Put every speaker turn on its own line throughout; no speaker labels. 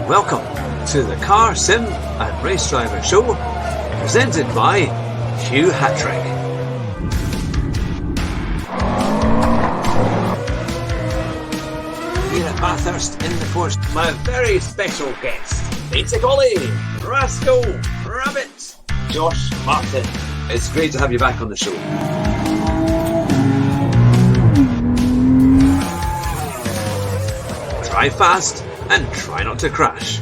Welcome to the Car Sim and Race Driver Show, presented by Hugh Hattrick. Here at Bathurst in the Forest, my very special guest, Peter Golly, Rascal, Rabbit, Josh Martin. It's great to have you back on the show. Drive fast and try not to crash.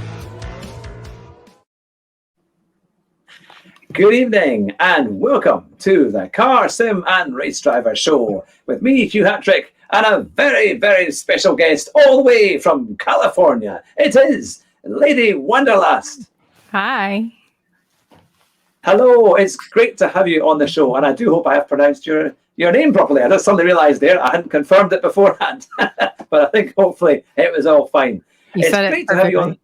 Good evening and welcome to the Car Sim and Race Driver Show with me, Hugh Hattrick, and a very, very special guest all the way from California. It is Lady Wanderlust.
Hi.
Hello, it's great to have you on the show, and I do hope I have pronounced your name properly. I just suddenly realised there I hadn't confirmed it beforehand, but I think hopefully it was all fine.
You
It's
said
great
it
to have you on.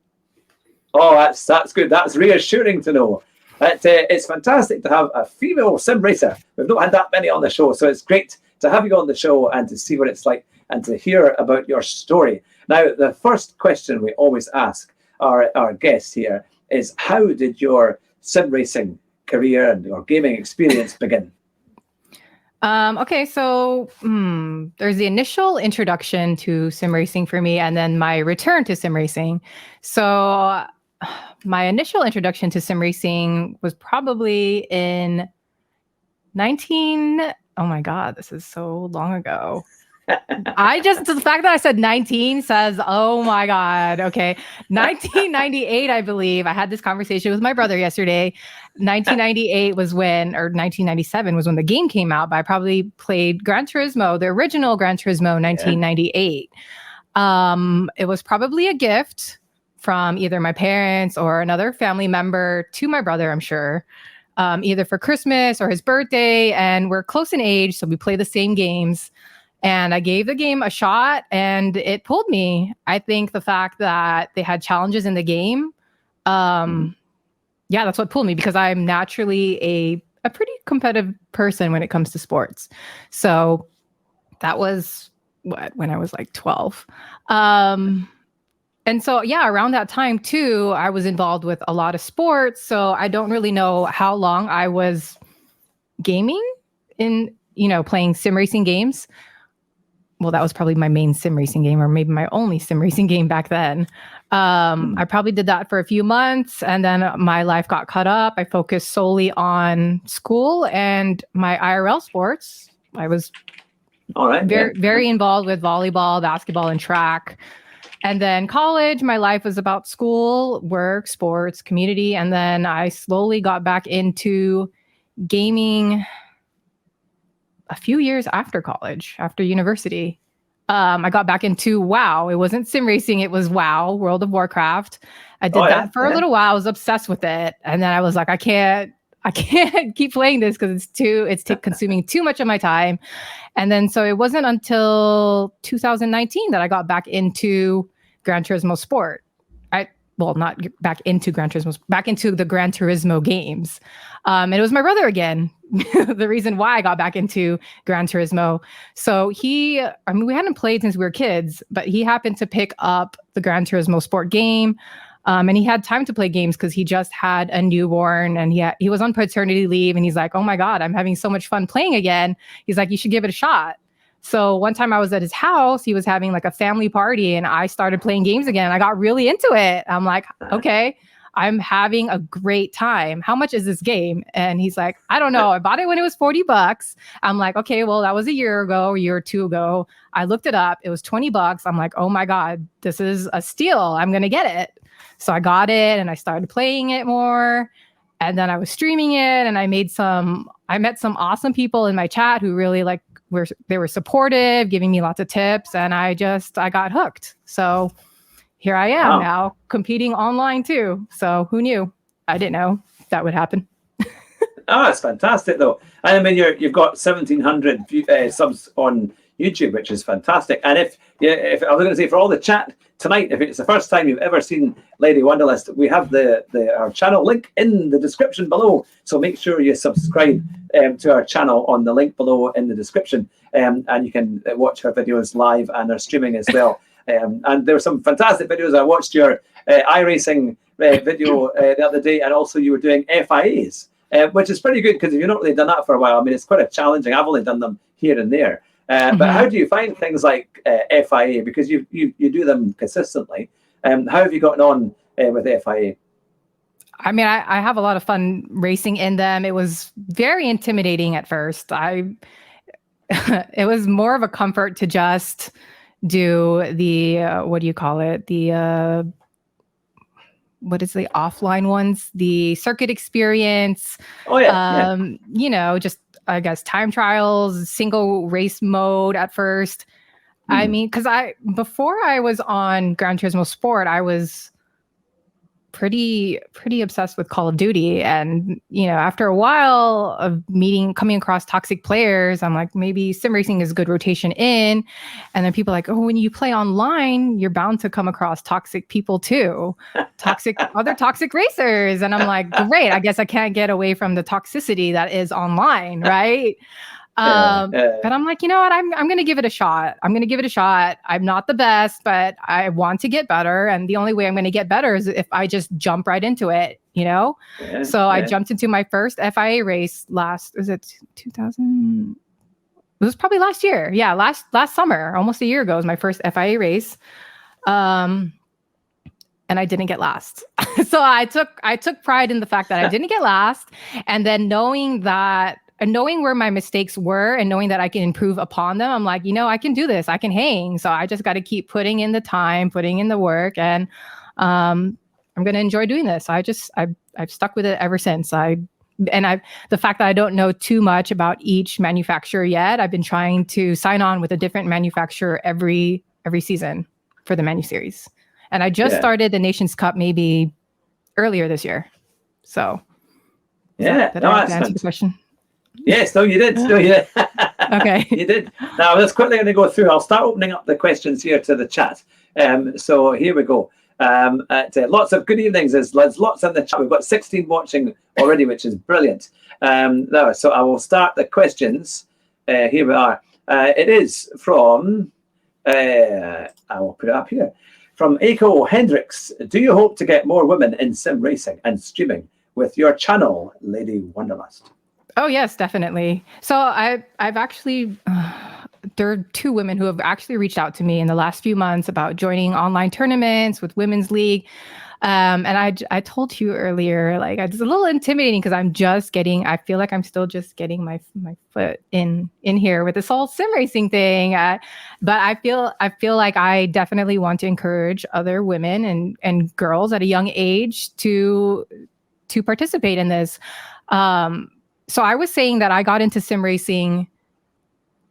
Oh, that's good. That's reassuring to know. It's fantastic to have a female sim racer. We've not had that many on the show, so it's great to have you on the show and to see what it's like and to hear about your story. Now, the first question we always ask our guests here is, how did your sim racing career and your gaming experience begin?
Okay, so there's the initial introduction to sim racing for me, and then my return to sim racing. So my initial introduction to sim racing was probably in oh my God, this is so long ago. The fact that I said 19 says, oh my God. Okay. 1998, I believe. I had this conversation with my brother yesterday. 1998 was when, or 1997 was when the game came out, but I probably played Gran Turismo, the original Gran Turismo, 1998. It was probably a gift from either my parents or another family member to my brother, I'm sure, either for Christmas or his birthday. And we're close in age, so we play the same games. And I gave the game a shot and it pulled me. I think the fact that they had challenges in the game, that's what pulled me, because I'm naturally a pretty competitive person when it comes to sports. So that was when I was like 12. And so, around that time too, I was involved with a lot of sports. So I don't really know how long I was gaming in, playing sim racing games. Well, that was probably my main sim racing game, or maybe my only sim racing game back then. I probably did that for a few months, and then my life got cut up. I focused solely on school and my IRL sports. I was very involved with volleyball, basketball, and track. And then college, my life was about school, work, sports, community. And then I slowly got back into gaming a few years after college, after university. I got back into WoW. It wasn't sim racing, it was WoW, World of Warcraft. I did that for a little while. I was obsessed with it. And then I was like, I can't keep playing this because it's consuming too much of my time. And then so it wasn't until 2019 that I got back into Gran Turismo Sport. Not back into Gran Turismo, back into the Gran Turismo games. And it was my brother again, the reason why I got back into Gran Turismo. So we hadn't played since we were kids, but he happened to pick up the Gran Turismo Sport game. And he had time to play games because he just had a newborn and he was on paternity leave. And he's like, oh my God, I'm having so much fun playing again. He's like, you should give it a shot. So one time I was at his house, he was having like a family party and I started playing games again. I got really into it. I'm like, okay, I'm having a great time. How much is this game? And he's like, I don't know. I bought it when it was $40. I'm like, okay, well, that was a year or two ago. I looked it up. It was $20. I'm like, oh my God, this is a steal. I'm going to get it. So I got it and I started playing it more. And then I was streaming it and I met some awesome people in my chat who really they were supportive, giving me lots of tips, and I got hooked. So here I am now competing online too. So who knew? I didn't know that would happen.
It's fantastic though. I mean, you've got 1,700 subs on YouTube, which is fantastic. And if I was going to say, for all the chat tonight, if it's the first time you've ever seen Lady Wanderlust, we have our channel link in the description below. So make sure you subscribe to our channel on the link below in the description, and you can watch her videos live and her streaming as well. And there were some fantastic videos. I watched your iRacing video the other day, and also you were doing FIAs, which is pretty good because if you've not really done that for a while, I mean, it's quite challenging. I've only done them here and there. But how do you find things like FIA? Because you do them consistently. How have you gotten on with FIA?
I mean, I have a lot of fun racing in them. It was very intimidating at first. It was more of a comfort to just do the what do you call it? The what is the offline ones? The circuit experience.
Oh yeah.
You know, just I guess time trials, single race mode at first. I mean, because before I was on Gran Turismo Sport, I was pretty obsessed with Call of Duty, and you know, after a while of coming across toxic players, I'm like, maybe sim racing is a good rotation in. And then people are like, oh, when you play online, you're bound to come across toxic people too, other toxic racers. And I'm like, great, I guess I can't get away from the toxicity that is online, right? But I'm like, you know what? I'm going to give it a shot. I'm not the best, but I want to get better. And the only way I'm going to get better is if I just jump right into it, you know? I jumped into my first FIA race was it 2000? It was probably last year. Yeah. Last summer, almost a year ago was my first FIA race. And I didn't get last. So I took pride in the fact that I didn't get last. And then knowing where my mistakes were and knowing that I can improve upon them, I'm like, you know, I can do this. I can hang. So I just got to keep putting in the time, putting in the work, and I'm going to enjoy doing this. I've stuck with it ever since. The fact that I don't know too much about each manufacturer yet, I've been trying to sign on with a different manufacturer every season for the Manu Series. And I just started the Nations Cup maybe earlier this year. So did I answer the question?
Yes, no, you did. No, yeah.
Okay.
You did. Now, let's quickly going to go through. I'll start opening up the questions here to the chat. So here we go. Lots of good evenings. There's lots in the chat. We've got 16 watching already, which is brilliant. Now, so I will start the questions. Here we are. It is from, I will put it up here, from Aiko Hendricks. Do you hope to get more women in sim racing and streaming with your channel, Lady Wanderlust?
Oh, yes, definitely. So I've actually, there are 2 women who have actually reached out to me in the last few months about joining online tournaments with Women's League. And I told you earlier, like, it's a little intimidating because I feel like I'm still just getting my foot in here with this whole sim racing thing. But I feel like I definitely want to encourage other women and girls at a young age to participate in this. So I was saying that I got into sim racing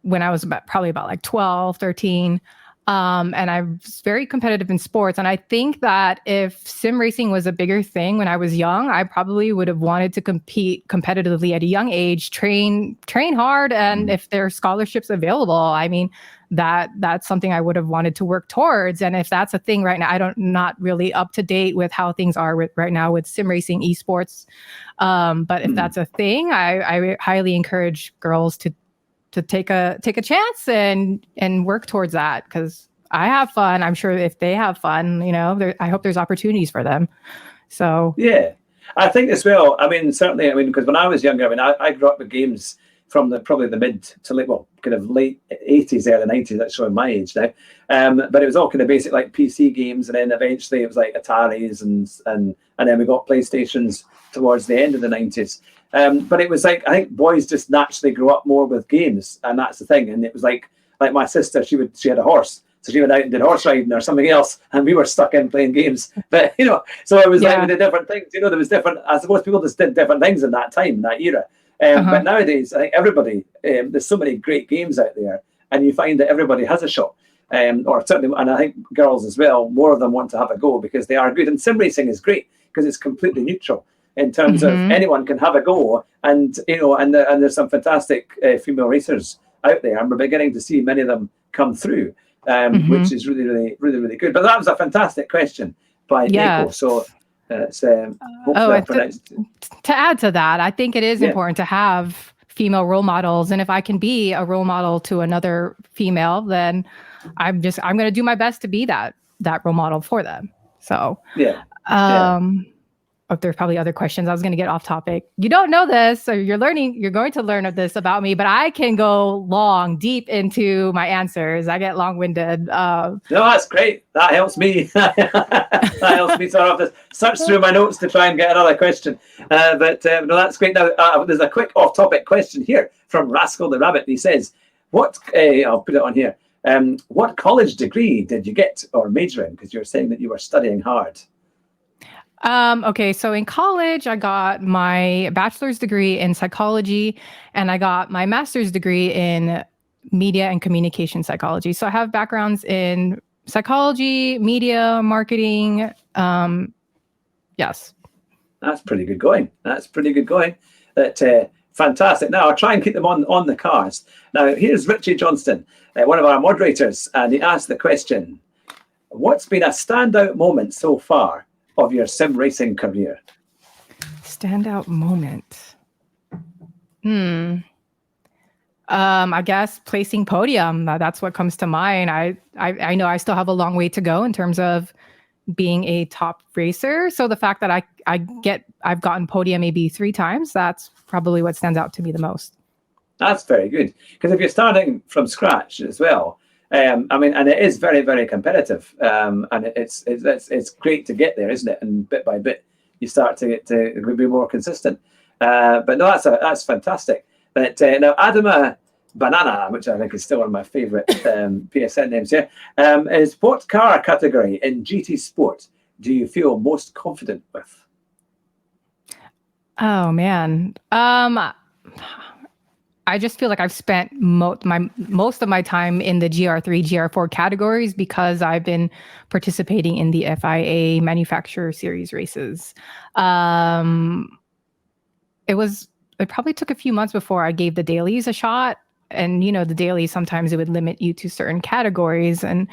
when I was probably about like 12, 13. And I was very competitive in sports. And I think that if sim racing was a bigger thing when I was young, I probably would have wanted to compete competitively at a young age, train hard. And if there are scholarships available, I mean, that's something I would have wanted to work towards. And if that's a thing right now, not really up to date with how things are right now with sim racing esports. But if that's a thing, I highly encourage girls to take a chance and work towards that, because I have fun. I'm sure if they have fun, you know, I hope there's opportunities for them. So
yeah, I think as well. I mean, certainly. I mean, because when I was younger, I mean, I grew up with games from probably the mid to late, kind of late 80s, early 90s. That's showing my age now. But it was all kind of basic like PC games, and then eventually it was like Ataris and then we got PlayStations towards the end of the 90s. But it was like, I think boys just naturally grew up more with games, and that's the thing. And it was like my sister, she had a horse, so she went out and did horse riding or something else, and we were stuck in playing games. But you know, so it was like we did different things. You know, there was different. I suppose people just did different things in that time, in that era. But nowadays, I think everybody, there's so many great games out there, and you find that everybody has a shot. Or certainly, and I think girls as well, more of them want to have a go because they are good. And sim racing is great because it's completely neutral in terms of anyone can have a go. And you know, and there's some fantastic female racers out there, and we're beginning to see many of them come through, which is really, really, really, really good. But that was a fantastic question by Nico. So it's hopefully
to add to that, I think it is important to have female role models, and if I can be a role model to another female, then I'm going to do my best to be that role model for them. So,
Yeah.
There's probably other questions. I was going to get off topic. You don't know this, so you're going to learn of this about me, but I can go deep into my answers. I get long-winded.
No, that's great. That helps me. That helps me sort of to search through my notes to try and get another question. But no, that's great. Now, there's a quick off-topic question here from Rascal the Rabbit. He says, I'll put it on here. What college degree did you get or major in? Because you're saying that you were studying hard.
Okay, so in college, I got my bachelor's degree in psychology, and I got my master's degree in media and communication psychology. So I have backgrounds in psychology, media, marketing. Yes.
That's pretty good going. Fantastic. Now, I'll try and keep them on the cards. Now, here's Richie Johnston, one of our moderators, and he asked the question, what's been a standout moment so far of your sim racing career?
Standout moment. I guess placing podium. That's what comes to mind. I know I still have a long way to go in terms of being a top racer. So the fact that I've gotten podium maybe 3 times, that's probably what stands out to me the most.
That's very good. Because if you're starting from scratch as well, and it is very, very competitive, and it's great to get there, isn't it? And bit by bit, you start to get to be more consistent. But no, that's fantastic. But now, Adama Banana, which I think is still one of my favourite PSN names here, is what car category in GT Sport do you feel most confident with?
Oh man. I just feel like I've spent most of my time in the GR3, GR4 categories because I've been participating in the FIA Manufacturer Series races. It probably took a few months before I gave the dailies a shot. And, the dailies, sometimes it would limit you to certain categories. And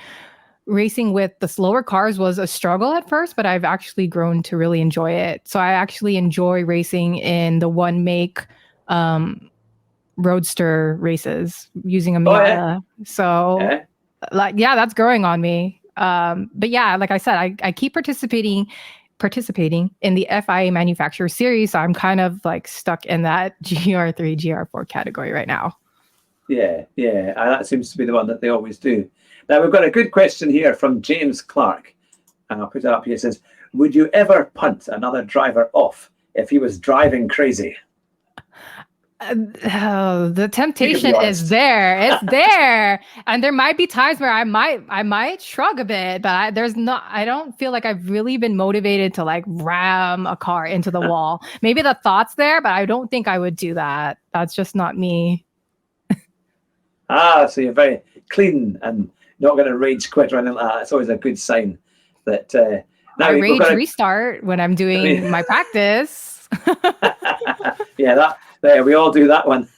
racing with the slower cars was a struggle at first, but I've actually grown to really enjoy it. So I actually enjoy racing in the one make roadster races using a Miata.
Yeah.
So that's growing on me. But yeah, like I said, I keep participating in the FIA Manufacturer Series. So I'm kind of like stuck in that GR3, GR4 category right now.
Yeah. And that seems to be the one that they always do. Now, we've got a good question here from James Clark. And I'll put it up here. It says, would you ever punt another driver off if he was driving crazy?
The temptation is there. It's there. And there might be times where I might shrug a bit, but I don't feel like I've really been motivated to like ram a car into the wall. Maybe the thought's there, but I don't think I would do that. That's just not me.
So you're very clean and not going to rage quit or anything like that. It's always a good sign that
I rage restart when I'm doing my practice.
Yeah, we all do that one.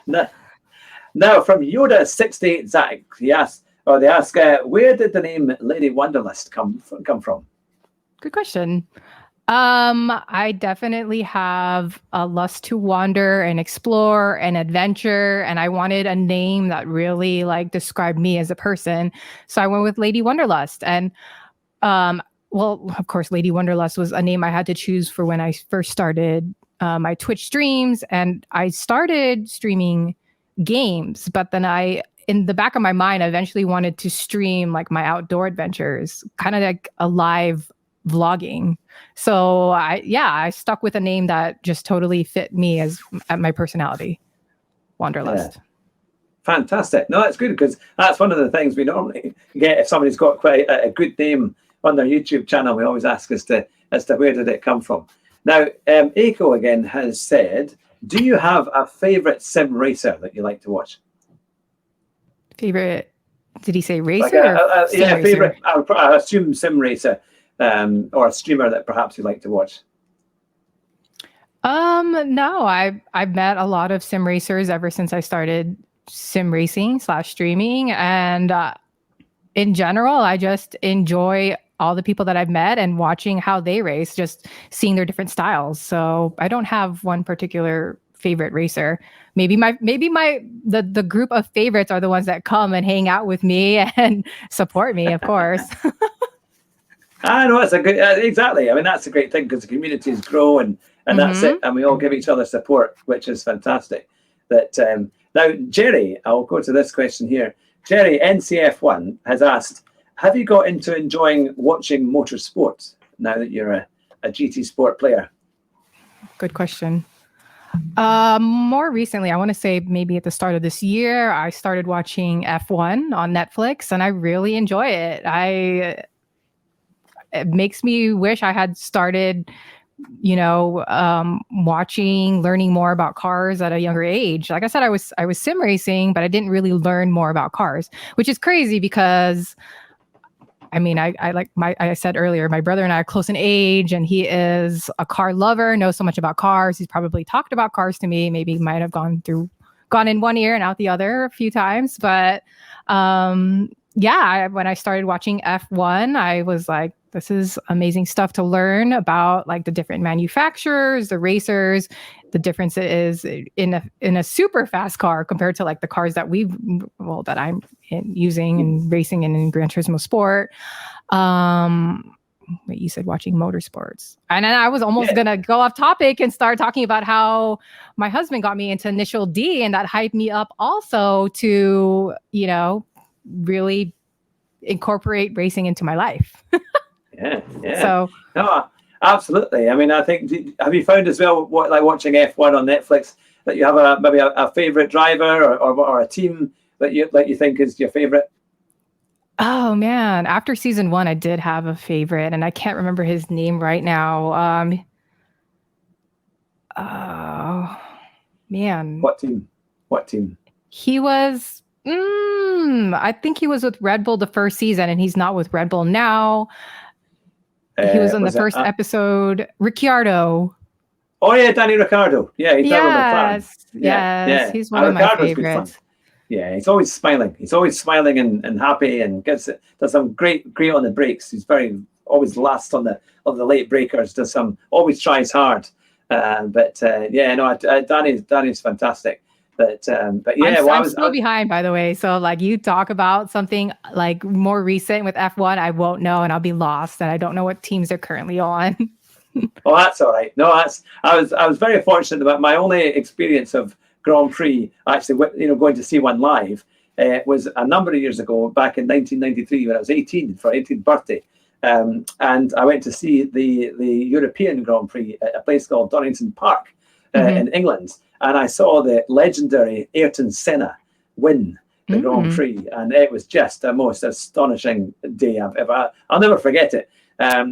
Now, from Yoda68 Zach, they ask, where did the name Lady Wanderlust come from?
Good question. I definitely have a lust to wander and explore and adventure, and I wanted a name that really like described me as a person. So I went with Lady Wanderlust. And well, of course, Lady Wanderlust was a name I had to choose for when I first started my Twitch streams, and I started streaming games, but then in the back of my mind, I eventually wanted to stream like my outdoor adventures, kind of like a live vlogging. So I stuck with a name that just totally fit me as my personality, Wanderlust. Yeah.
Fantastic. No, that's good, because that's one of the things we normally get if somebody's got quite a good name on their YouTube channel. We always ask as to where did it come from. Now, Aiko again has said, do you have a favorite sim racer that you like to watch?
Favorite? Did he say racer?
Like favorite. I assume sim racer, or a streamer that perhaps you like to watch.
No, I've met a lot of sim racers ever since I started sim racing / streaming, and in general, I just enjoy all the people that I've met and watching how they race, just seeing their different styles. So I don't have one particular favorite racer. Maybe the group of favorites are the ones that come and hang out with me and support me, of course.
I know that's a good exactly. I mean, that's a great thing because the communities grow and that's it, and we all give each other support, which is fantastic. That now, Jerry, I'll go to this question here. Jerry, NCF1 has asked, have you got into enjoying watching motorsports now that you're a GT Sport player?
Good question. More recently, I want to say maybe at the start of this year, I started watching F1 on Netflix, and I really enjoy it. It makes me wish I had started, learning more about cars at a younger age. Like I said, I was sim racing, but I didn't really learn more about cars, which is crazy because I mean, I said earlier, my brother and I are close in age, and he is a car lover, knows so much about cars. He's probably talked about cars to me. Maybe might have gone in one ear and out the other a few times. But when I started watching F1, I was like, this is amazing stuff to learn about, like the different manufacturers, the racers, the difference is in a super fast car compared to like the cars that I'm using and racing in Gran Turismo Sport. Wait, you said watching motorsports, and then I was almost gonna go off topic and start talking about how my husband got me into Initial D, and that hyped me up also to really incorporate racing into my life.
Yeah.
So
no, absolutely. I mean, I think have you found as well like watching F1 on Netflix that you have maybe a favorite driver or a team that you think is your favorite?
Oh man, after season 1, I did have a favorite, and I can't remember his name right now. Oh man,
What team?
He was. I think he was with Red Bull the first season, and he's not with Red Bull now. He was in the first episode. Ricciardo.
Oh yeah, Danny Ricciardo. Yeah, he's
yes. He's one of my favorites.
Yeah, he's always smiling. He's always smiling and happy, and does some great on the brakes. He's always last on the late breakers. Always tries hard. Danny's fantastic. But yeah,
I'm still behind, by the way. So like you talk about something like more recent with F1, I won't know, and I'll be lost, and I don't know what teams they're currently on.
Oh, that's all right. No, I was very fortunate about my only experience of Grand Prix. Actually, going to see one live was a number of years ago, back in 1993 when I was 18 for 18th birthday, and I went to see the European Grand Prix at a place called Donington Park in England. And I saw the legendary Ayrton Senna win the Grand Prix, and it was just the most astonishing day I'll never forget it,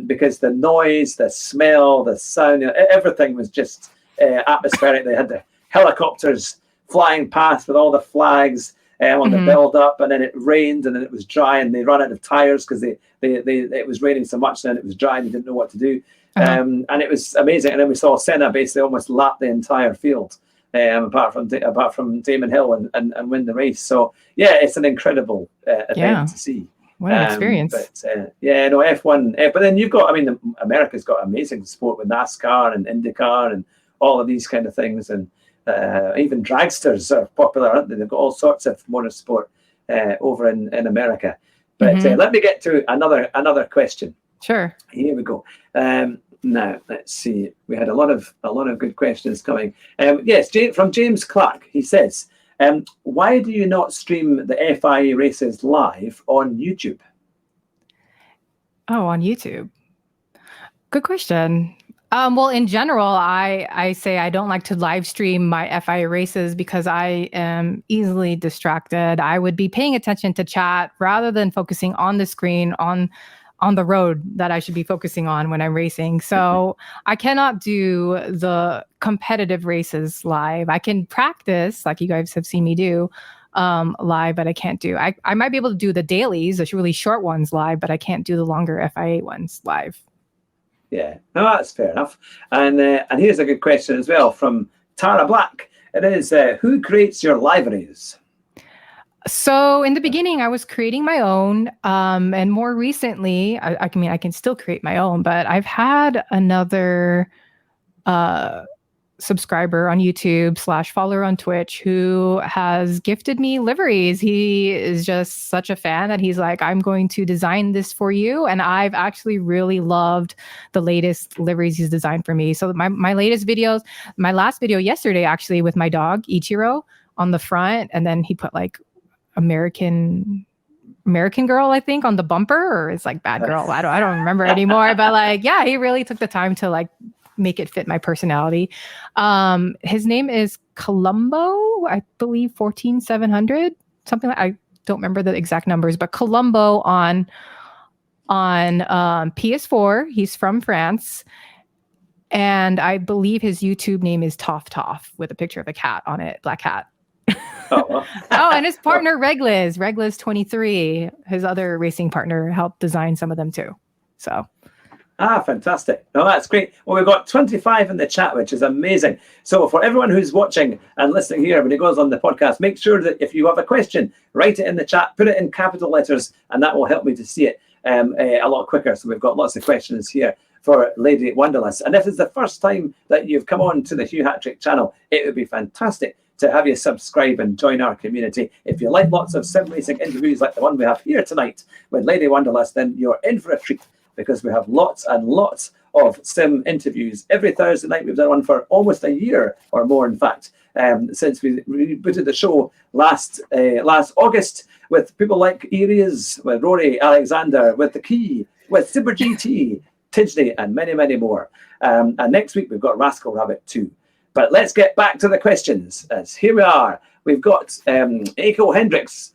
because the noise, the smell, the sound, everything was just atmospheric. They had the helicopters flying past with all the flags on the build up, and then it rained, and then it was dry, and they ran out of tires because it was raining so much, and it was dry, and they didn't know what to do. And it was amazing. And then we saw Senna basically almost lap the entire field. Apart from Damon Hill and win the race. So yeah, it's an incredible event to see.
What an experience.
But F1. But then America's got amazing sport with NASCAR and IndyCar and all of these kind of things, and even dragsters are popular, aren't they? They've got all sorts of motorsport over in America. But let me get to another question.
Sure.
Here we go. Now let's see. We had a lot of good questions coming. Yes, from James Clark. He says, "Why do you not stream the FIA races live on YouTube?"
Oh, on YouTube. Good question. Well, in general, I say I don't like to live stream my FIA races because I am easily distracted. I would be paying attention to chat rather than focusing on the screen on the road that I should be focusing on when I'm racing. So I cannot do the competitive races live. I can practice like you guys have seen me do live, but I can't do. I might be able to do the dailies, the really short ones live, but I can't do the longer FIA ones live.
Yeah, no, that's fair enough. And here's a good question as well from Tara Black. It is, who creates your liveries?
So in the beginning, I was creating my own, and more recently, I can still create my own, but I've had another subscriber on YouTube / follower on Twitch who has gifted me liveries. He is just such a fan that he's like, I'm going to design this for you. And I've actually really loved the latest liveries he's designed for me. So my latest videos, my last video yesterday, actually, with my dog, Ichiro, on the front. And then he put like American Girl, I think, on the bumper, or it's like Bad Girl. I don't remember anymore. But like, yeah, he really took the time to like make it fit my personality. His name is Columbo, I believe 14700, something like, I don't remember the exact numbers, but Columbo on PS4. He's from France. And I believe his YouTube name is Toff with a picture of a cat on it, black cat.
Oh,
And his partner Reglis 23, his other racing partner, helped design some of them too. So
fantastic. No, that's great. Well, we've got 25 in the chat, which is amazing. So for everyone who's watching and listening here, when it goes on the podcast, make sure that if you have a question, write it in the chat, put it in capital letters, and that will help me to see it a lot quicker. So we've got lots of questions here for Lady Wanderlust. And if it's the first time that you've come on to the Hugh Hattrick channel, it would be fantastic to have you subscribe and join our community. If you like lots of sim racing interviews like the one we have here tonight with Lady Wanderlust, then you're in for a treat, because we have lots and lots of sim interviews every Thursday night. We've done one for almost a year or more, in fact, since we rebooted the show last August, with people like Erias, with Rory Alexander, with The Key, with Super GT, Tidney, and many, many more. And next week we've got Rascal Rabbit 2. But let's get back to the questions. As here we are. We've got Aiko Hendricks,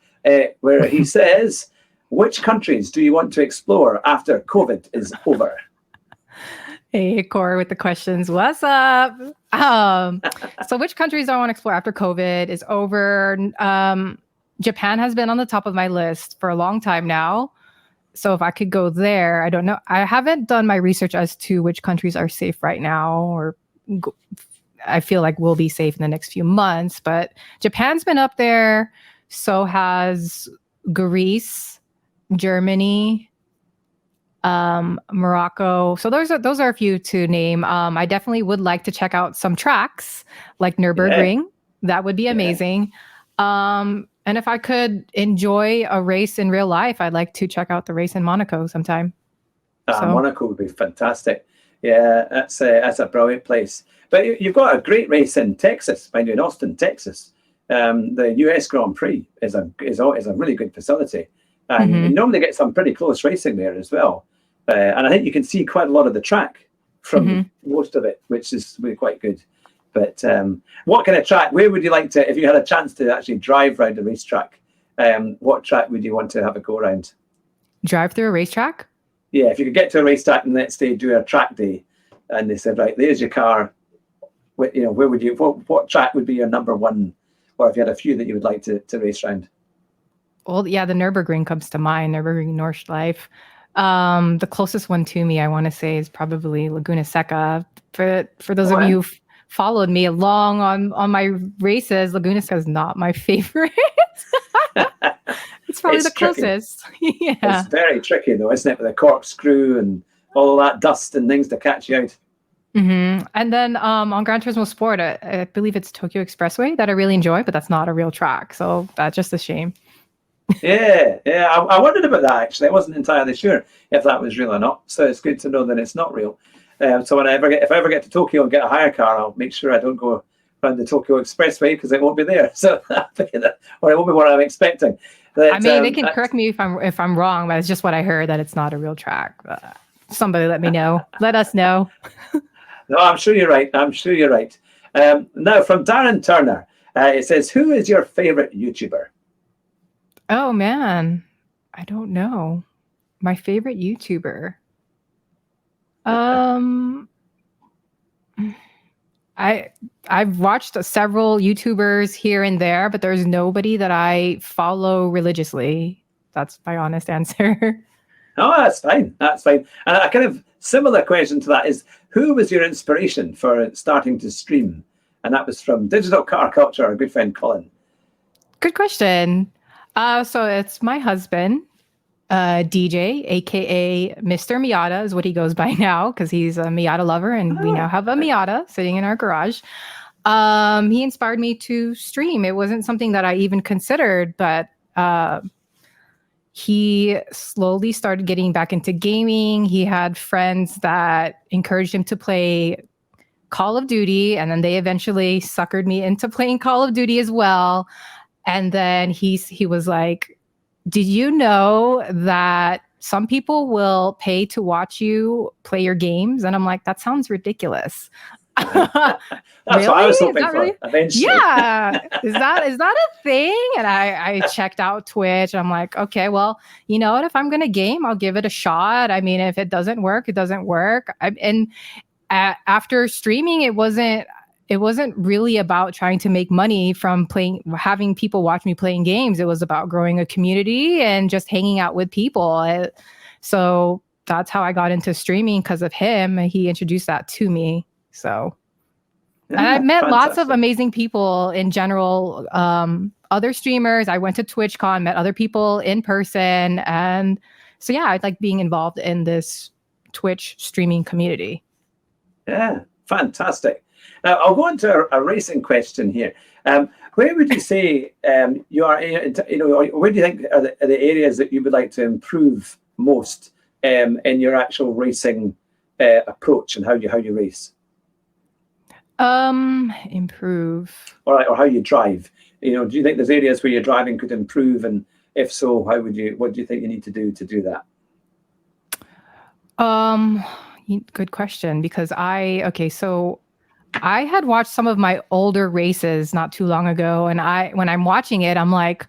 where he says, which countries do you want to explore after COVID is over?
Hey, Cor, with the questions. What's up? So which countries do I want to explore after COVID is over? Japan has been on the top of my list for a long time now. So if I could go there, I don't know. I haven't done my research as to which countries are safe right now, or I feel like will be safe in the next few months. But Japan's been up there. So has Greece, Germany, Morocco. So those are a few to name. I definitely would like to check out some tracks like Nürburgring. Yeah. That would be amazing. And if I could enjoy a race in real life, I'd like to check out the race in Monaco sometime.
Monaco would be fantastic. Yeah, that's a brilliant place. But you've got a great race in Texas, mind you, in Austin, Texas. The US Grand Prix is a really good facility. And you normally get some pretty close racing there as well. And I think you can see quite a lot of the track from most of it, which is really quite good. But what kind of track, where would you like to, if you had a chance to actually drive around a racetrack, what track would you want to have a go around?
Drive through a racetrack?
Yeah, if you could get to a racetrack and let's say do a track day, and they said, right, there's your car, where would you, what track would be your number one, or if you had a few that you would like to race around?
Well, yeah, the Nürburgring comes to mind, Nürburgring Nordschleife. The closest one to me, I want to say, is probably Laguna Seca. For those of you who've followed me along on my races, Laguna Seca is not my favorite. It's probably the closest. Yeah.
It's very tricky though, isn't it? With the corkscrew and all that dust and things to catch you out.
Mm-hmm. And then on Gran Turismo Sport, I believe it's Tokyo Expressway that I really enjoy, but that's not a real track. So that's just a shame.
Yeah. I wondered about that, actually. I wasn't entirely sure if that was real or not. So it's good to know that it's not real. So if I ever get to Tokyo and get a hire car, I'll make sure I don't go around the Tokyo Expressway because it won't be there. So, or it won't be what I'm expecting. But,
I mean, they can correct me if I'm wrong, but it's just what I heard, that it's not a real track. Somebody let me know. Let us know.
No, I'm sure you're right. Now, from Darren Turner, it says, who is your favorite YouTuber?
Oh, man. I don't know. My favorite YouTuber. I've watched several YouTubers here and there, but there's nobody that I follow religiously. That's my honest answer.
Oh, that's fine. And a kind of similar question to that is, who was your inspiration for starting to stream? And that was from Digital Car Culture, our good friend Colin.
Good question. So it's my husband. DJ, aka Mr. Miata, is what he goes by now because he's a Miata lover, and we now have a Miata sitting in our garage. He inspired me to stream. It wasn't something that I even considered, but he slowly started getting back into gaming. He had friends that encouraged him to play Call of Duty, and then they eventually suckered me into playing Call of Duty as well. And then he was like, did you know that some people will pay to watch you play your games? And I'm like, that sounds ridiculous.
That's
really?
what I was hoping for
really?
eventually.
Yeah. Is that a thing? And I checked out Twitch. And I'm like, okay, well, you know what? If I'm going to game, I'll give it a shot. I mean, if it doesn't work, it doesn't work. After streaming, it wasn't really about trying to make money from having people watch me playing games. It was about growing a community and just hanging out with people. So that's how I got into streaming, because of him. He introduced that to me. So, and I've met lots of amazing people in general, other streamers. I went to TwitchCon, met other people in person. And so, yeah, I like being involved in this Twitch streaming community.
Yeah, fantastic. Now, I'll go into a racing question here. Where would you say you are, where do you think are the areas that you would like to improve most in your actual racing approach and how you race?
Improve.
Or how you drive. Do you think there's areas where your driving could improve? And if so, what do you think you need to do that?
Good question, because so I had watched some of my older races not too long ago, and when I'm watching it, I'm like,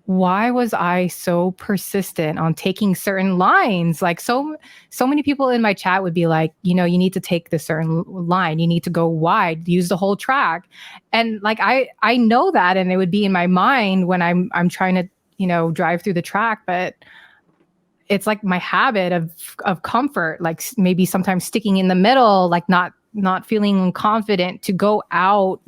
why was I so persistent on taking certain lines? Like so many people in my chat would be like, you need to take this certain line, you need to go wide, use the whole track. And like I know that, and it would be in my mind when I'm trying to, drive through the track, but it's like my habit of comfort, like maybe sometimes sticking in the middle, like not feeling confident to go out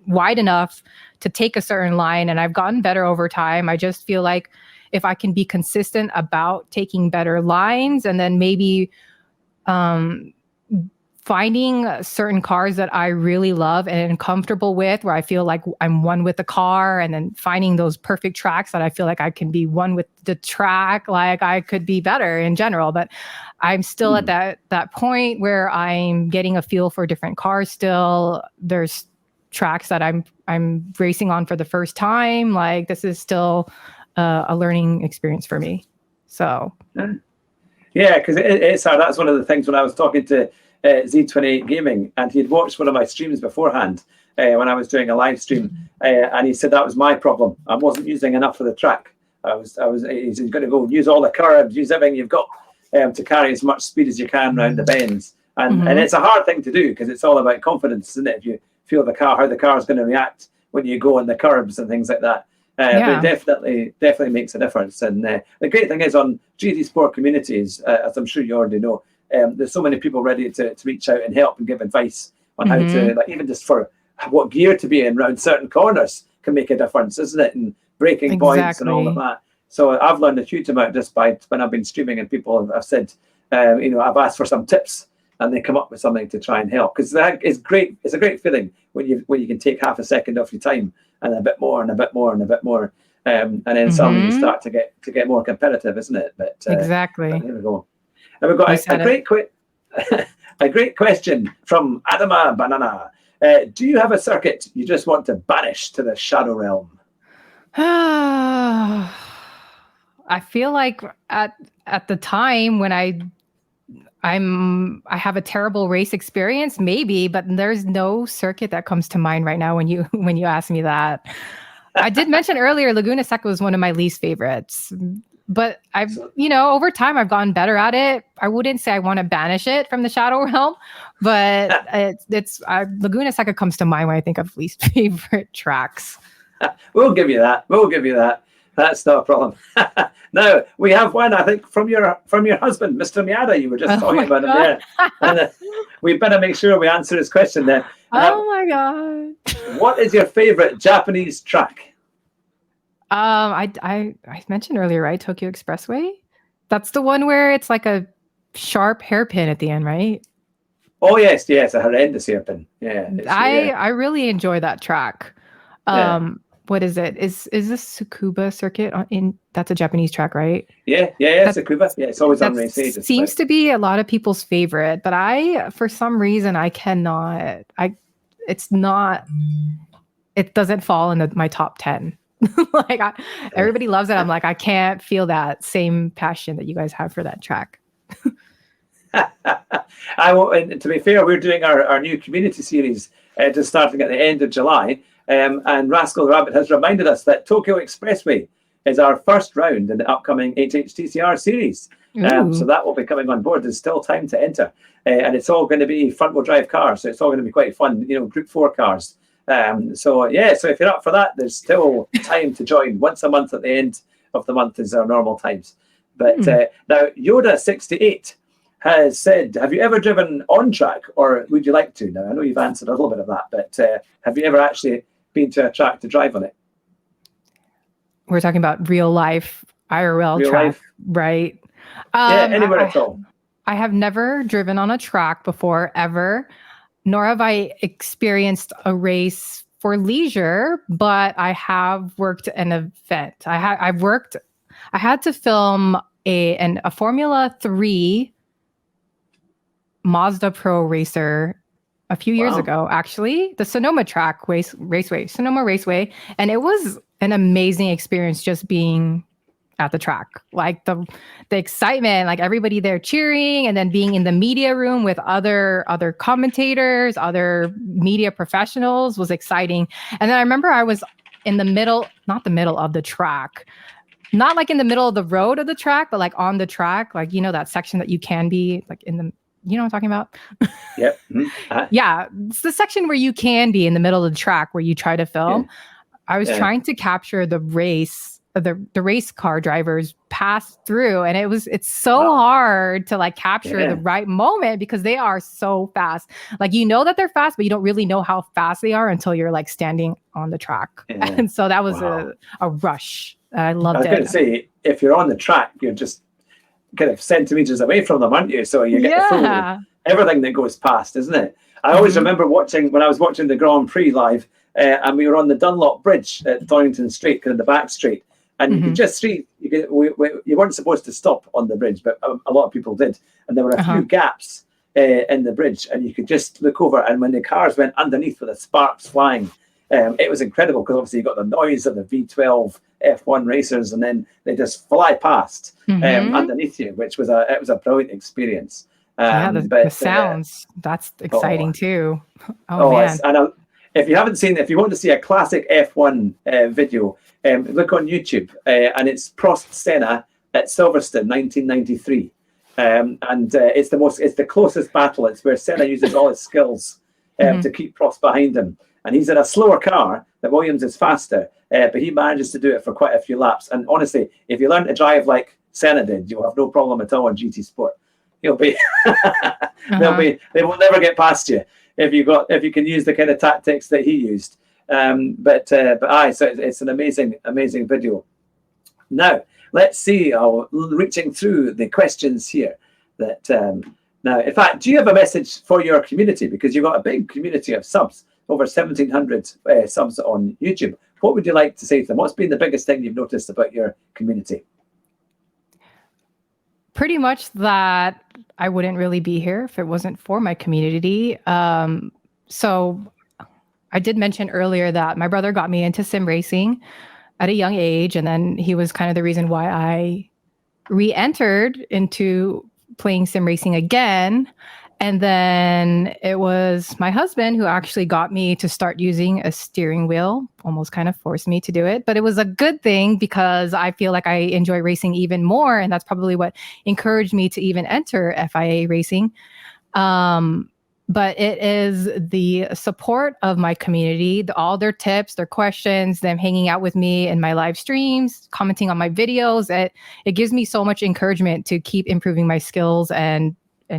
wide enough to take a certain line. And I've gotten better over time. I just feel like if I can be consistent about taking better lines, and then maybe finding certain cars that I really love and am comfortable with, where I feel like I'm one with the car, and then finding those perfect tracks that I feel like I can be one with the track, like I could be better in general. But I'm still at that point where I'm getting a feel for different cars still. There's tracks that I'm racing on for the first time. Like this is still a learning experience for me. So
yeah, because it's hard. That's one of the things when I was talking to Z28 Gaming, and he'd watched one of my streams beforehand when I was doing a live stream, and he said that was my problem. I wasn't using enough of the track. He's going to go use all the curves, use everything you've got to carry as much speed as you can around the bends, and it's a hard thing to do because it's all about confidence, isn't it? If you feel how the car is going to react when you go on the curbs and things like that. But it definitely makes a difference. And the great thing is on GT Sport communities, as I'm sure you already know, there's so many people ready to reach out and help and give advice on how to, like, even just for what gear to be in around certain corners can make a difference, isn't it? And braking points and all of that. So I've learned a huge amount just by when I've been streaming, and people have said, I've asked for some tips, and they come up with something to try and help, because that is great. It's a great feeling when you can take half a second off your time and a bit more and a bit more and a bit more, and then suddenly you start to get more competitive, isn't it? But
exactly.
There we go. And we've got a great question from Adama Banana. Do you have a circuit you just want to banish to the Shadow Realm?
I feel like at the time when I have a terrible race experience, maybe, but there's no circuit that comes to mind right now when you ask me that. I did mention earlier Laguna Seca was one of my least favorites, but I've over time I've gotten better at it. I wouldn't say I want to banish it from the Shadow Realm, but it's Laguna Seca comes to mind when I think of least favorite tracks.
We'll give you that. That's not a problem. Now we have one, I think, from your husband, Mr. Miata. You were just talking about him there, and we better make sure we answer his question then.
Oh my god!
What is your favorite Japanese track?
I mentioned earlier, right? Tokyo Expressway. That's the one where it's like a sharp hairpin at the end, right?
Oh yes, yes, a horrendous hairpin. Yeah,
I really enjoy that track.
yeah,
What is it? Is this Tsukuba circuit in that's a Japanese track, right?
yeah.
That
Tsukuba. Yeah, it's always on
that
race day. Just
seems
about.
to be a lot of people's favorite, but I for some reason I cannot. It's not. It doesn't fall in my top 10. like everybody loves it. I'm like I can't feel that same passion that you guys have for that track.
And to be fair, we're doing our new community series just starting at the end of July. And Rascal the Rabbit has reminded us that Tokyo Expressway is our first round in the upcoming HHTCR series. So that will be coming on board. There's still time to enter. And it's all going to be front wheel drive cars. So it's all going to be quite fun, group 4 cars. So if you're up for that, there's still time to join. Once a month at the end of the month is our normal times. But now Yoda68 has said, have you ever driven on track or would you like to? Now, I know you've answered a little bit of that, but have you ever actually been to a track to drive on it?
We're talking about real life IRL track, life. Right?
Anywhere at all.
I have never driven on a track before, ever, nor have I experienced a race for leisure, but I have worked an event. I had to film a Formula 3 Mazda Pro racer a few years ago, actually, the Sonoma track Sonoma Raceway. And it was an amazing experience just being at the track, like the excitement, like everybody there cheering, and then being in the media room with other commentators, other media professionals was exciting. And then I remember I was in the middle, not the middle of the track, not like in the middle of the road of the track, but like on the track, like, that section that you can be like in the, you know what I'm talking about?
Yep.
Yeah. It's the section where you can be in the middle of the track where you try to film. Yeah. I was trying to capture the race, the race car drivers pass through. And it's so hard to like capture the right moment because they are so fast. Like, that they're fast, but you don't really know how fast they are until you're like standing on the track. Yeah. And so that was a rush. I loved it.
I was going to say, if you're on the track, you're just kind of centimeters away from them, aren't you? So you get the full everything that goes past, isn't it? I always remember when I was watching the Grand Prix live, and we were on the Dunlop Bridge at Donington Street, kind of the back street, and you could just see you weren't supposed to stop on the bridge, but a lot of people did, and there were a few gaps in the bridge, and you could just look over, and when the cars went underneath with the sparks flying, it was incredible because obviously you got the noise of the V12 F1 racers, and then they just fly past underneath you, which was a brilliant experience.
The sounds that's exciting too. Man!
And if you want to see a classic F1 video, look on YouTube, and it's Prost Senna at Silverstone, 1993, and it's the closest battle. It's where Senna uses all his skills to keep Prost behind him. And he's in a slower car that Williams is faster, but he manages to do it for quite a few laps. And honestly, if you learn to drive like Senna did, you'll have no problem at all in GT Sport. You'll be, they will never get past you if you can use the kind of tactics that he used. So it's an amazing video. Now let's see. Reaching through the questions here. Now, in fact, do you have a message for your community? Because you've got a big community of subs. Over 1,700 subs on YouTube. What would you like to say to them? What's been the biggest thing you've noticed about your community?
Pretty much that I wouldn't really be here if it wasn't for my community. So I did mention earlier that my brother got me into sim racing at a young age, and then he was kind of the reason why I re-entered into playing sim racing again. And then it was my husband who actually got me to start using a steering wheel, almost kind of forced me to do it. But it was a good thing because I feel like I enjoy racing even more. And that's probably what encouraged me to even enter FIA racing. But it is the support of my community, all their tips, their questions, them hanging out with me in my live streams, commenting on my videos. It gives me so much encouragement to keep improving my skills and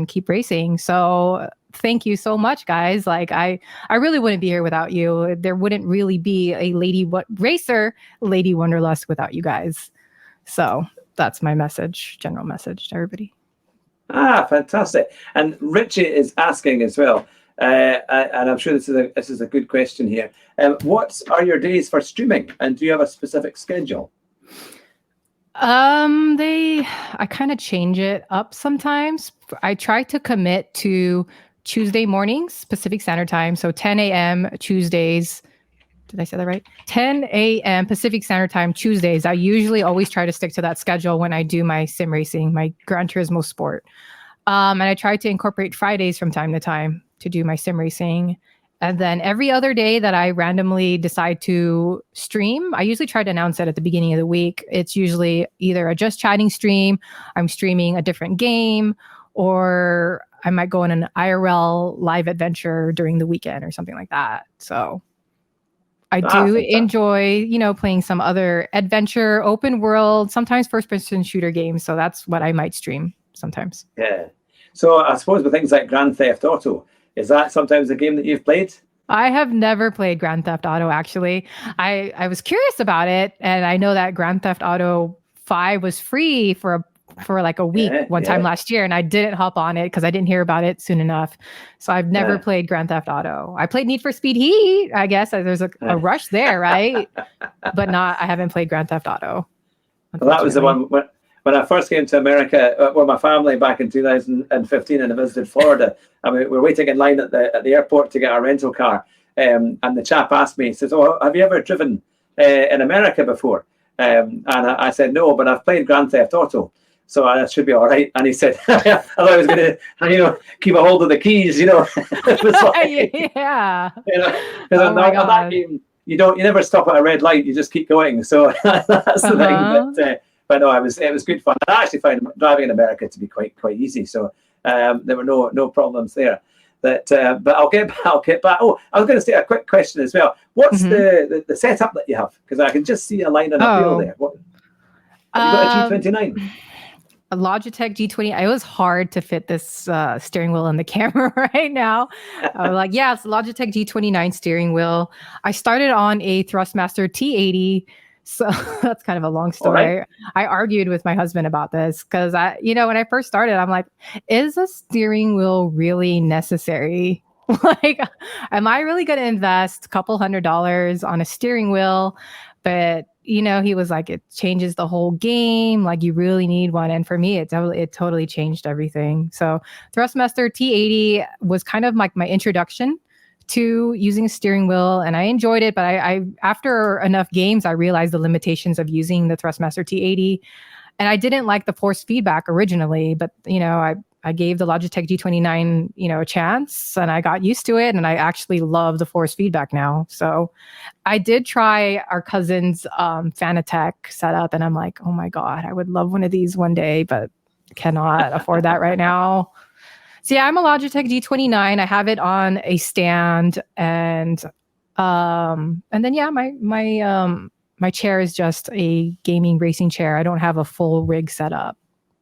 keep racing. So thank you so much, guys. Like I really wouldn't be here without you. There wouldn't really be a racer, Lady Wanderlust without you guys. So that's my message, general message to everybody.
Fantastic. And Richie is asking as well, and I'm sure this is a good question here. What are your days for streaming, and do you have a specific schedule?
I kind of change it up sometimes. I try to commit to Tuesday mornings, Pacific Standard Time, so 10 a.m. Tuesdays. Did I say that right? 10 a.m. Pacific Standard Time Tuesdays. I usually always try to stick to that schedule when I do my sim racing, my Gran Turismo Sport. And I try to incorporate Fridays from time to time to do my sim racing. And then every other day that I randomly decide to stream, I usually try to announce it at the beginning of the week. It's usually either a just chatting stream, I'm streaming a different game, or I might go on an IRL live adventure during the weekend or something like that. So I do enjoy, playing some other adventure, open world, sometimes first person shooter games. So that's what I might stream sometimes.
Yeah. So I suppose with things like Grand Theft Auto, is that sometimes a game that you've played?
I have never played Grand Theft Auto, actually. I was curious about it, and I know that Grand Theft Auto 5 was free for like a week one time last year, and I didn't hop on it because I didn't hear about it soon enough. So I've never played Grand Theft Auto. I played Need for Speed Heat. I guess there's a rush there, right? But I haven't played Grand Theft Auto.
Well, that was the one when I first came to America with my family back in 2015, and I visited Florida. And we were waiting in line at the airport to get our rental car. And the chap asked me, he says, "Oh, have you ever driven in America before?" And I said, "No, but I've played Grand Theft Auto, so I should be all right." And he said, "I thought I was going to, keep a hold of the keys, It was like,
yeah.
Because that game, you never stop at a red light. You just keep going. So that's the thing. But no, it was good fun. I actually found driving in America to be quite easy. So there were no problems there. But I'll get back. Oh, I was going to say a quick question as well. What's the setup that you have? Because I can just see a line on a wheel there. Have you got a G29?
A Logitech G20. It was hard to fit this steering wheel in the camera right now. I was like, yeah, it's a Logitech G29 steering wheel. I started on a Thrustmaster T80. So that's kind of a long story. Right. I argued with my husband about this because when I first started, I'm like, is a steering wheel really necessary? Like, am I really going to invest a couple $100 on a steering wheel? But, he was like, it changes the whole game. Like, you really need one. And for me, it totally changed everything. So Thrustmaster T80 was kind of like my introduction to using a steering wheel, and I enjoyed it. But I after enough games, I realized the limitations of using the Thrustmaster T80, and I didn't like the force feedback originally. But I gave the Logitech G29 a chance, and I got used to it, and I actually love the force feedback now. So I did try our cousin's Fanatec setup, and I'm like, oh my god, I would love one of these one day, but cannot afford that right now. So yeah, I'm a Logitech G29. I have it on a stand, and then my chair is just a gaming racing chair. I don't have a full rig set up.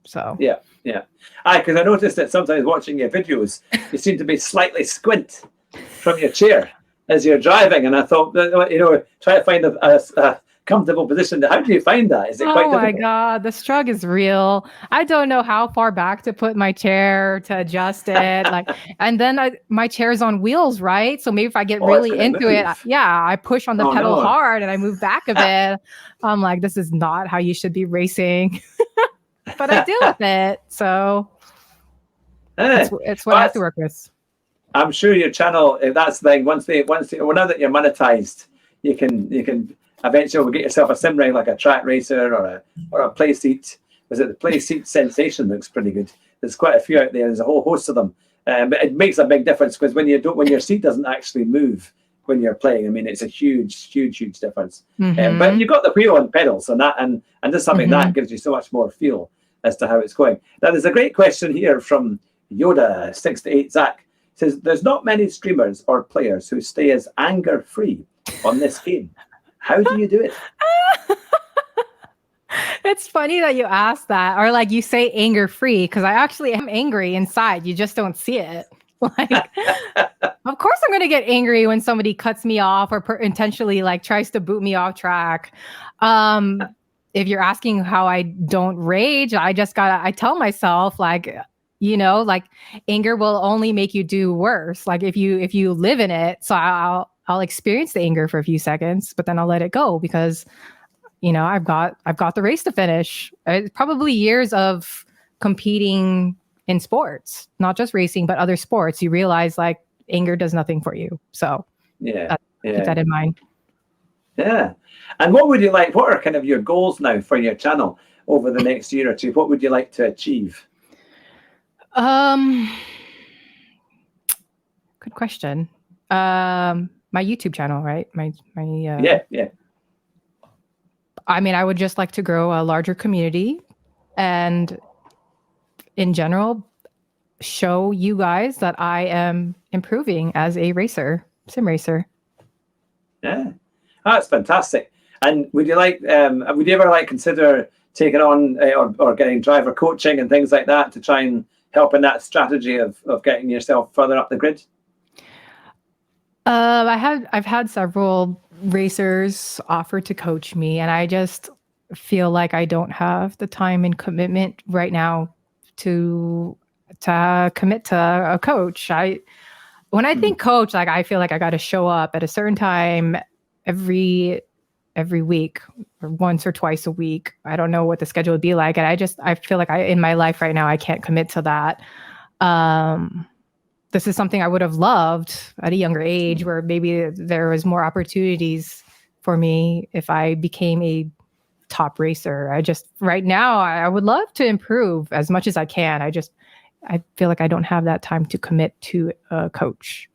So
yeah. Because I noticed that sometimes watching your videos, you seem to be slightly squint from your chair as you're driving, and I thought, try to find a comfortable position. How do you find that? Is it quite difficult?
Oh my god, the strugg is real. I don't know how far back to put my chair to adjust it. And then my chair's on wheels, right? So maybe if I get really into it, I push on the pedal hard and I move back a bit. I'm like, this is not how you should be racing. But I deal with it, so it's what I have to work with.
I'm sure your channel, if that's the thing, now that you're monetized, you can eventually get yourself a sim ring like a track racer or a play seat. Was it the play seat sensation? Looks pretty good. There's quite a few out there. There's a whole host of them. But it makes a big difference because when your seat doesn't actually move when you're playing, I mean, it's a huge difference. But you've got the wheel and pedals and just something that gives you so much more feel as to how it's going. Now, there's a great question here from Yoda6-8 Zach. Says, there's not many streamers or players who stay as anger-free on this game. How do you do it?
It's funny that you ask that, or like you say anger-free, because I actually am angry inside. You just don't see it. Like, of course I'm going to get angry when somebody cuts me off or intentionally like tries to boot me off track. If you're asking how I don't rage, I tell myself like, like anger will only make you do worse. Like if you live in it, so I'll experience the anger for a few seconds, but then I'll let it go because, I've got the race to finish. It's probably years of competing in sports, not just racing, but other sports. You realize like anger does nothing for you. So keep that in mind.
Yeah. And what are kind of your goals now for your channel over the next year or two? What would you like to achieve?
Good question. My YouTube channel, right?
Yeah.
I mean, I would just like to grow a larger community and in general, show you guys that I am improving as a sim racer.
Yeah, that's fantastic. And would you ever consider taking on or getting driver coaching and things like that to try and help in that strategy of getting yourself further up the grid?
I've had several racers offer to coach me, and I just feel like I don't have the time and commitment right now to commit to a coach. When I think coach, like I feel like I got to show up at a certain time every week or once or twice a week. I don't know what the schedule would be like, and I feel like in my life right now I can't commit to that. This is something I would have loved at a younger age, where maybe there was more opportunities for me if I became a top racer. Right now I would love to improve as much as I can. I feel like I don't have that time to commit to a coach.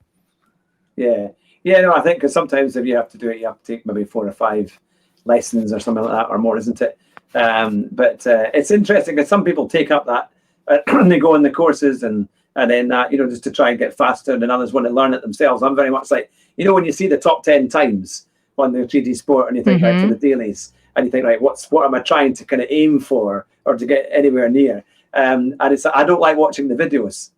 Yeah. No, I think because sometimes if you have to do it, you have to take maybe 4 or 5 lessons or something like that or more, isn't it? But it's interesting because some people take up that and they go in the courses and then just to try and get faster, and others want to learn it themselves. I'm very much like, when you see the top 10 times on the 3D Sport and you think, right, for the dailies, and you think, right, what am I trying to kind of aim for or to get anywhere near? And I don't like watching the videos,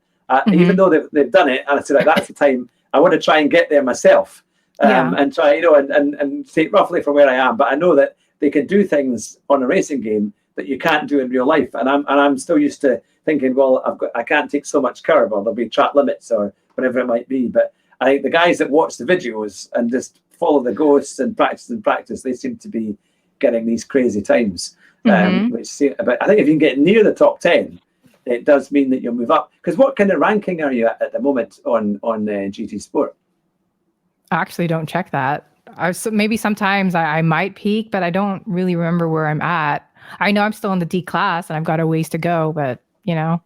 even though they've done it. And I say, like, that's the time I want to try and get there myself, and try, and take roughly from where I am. But I know that they can do things on a racing game that you can't do in real life. And I'm still used to thinking, well, I can't take so much curb, or there'll be track limits or whatever it might be. But I think the guys that watch the videos and just follow the ghosts and practice, they seem to be getting these crazy times. But I think if you can get near the top 10, it does mean that you'll move up. Because what kind of ranking are you at the moment on GT Sport?
I actually don't check that. Maybe sometimes I might peak, but I don't really remember where I'm at. I know I'm still in the D class and I've got a ways to go, but Yeah,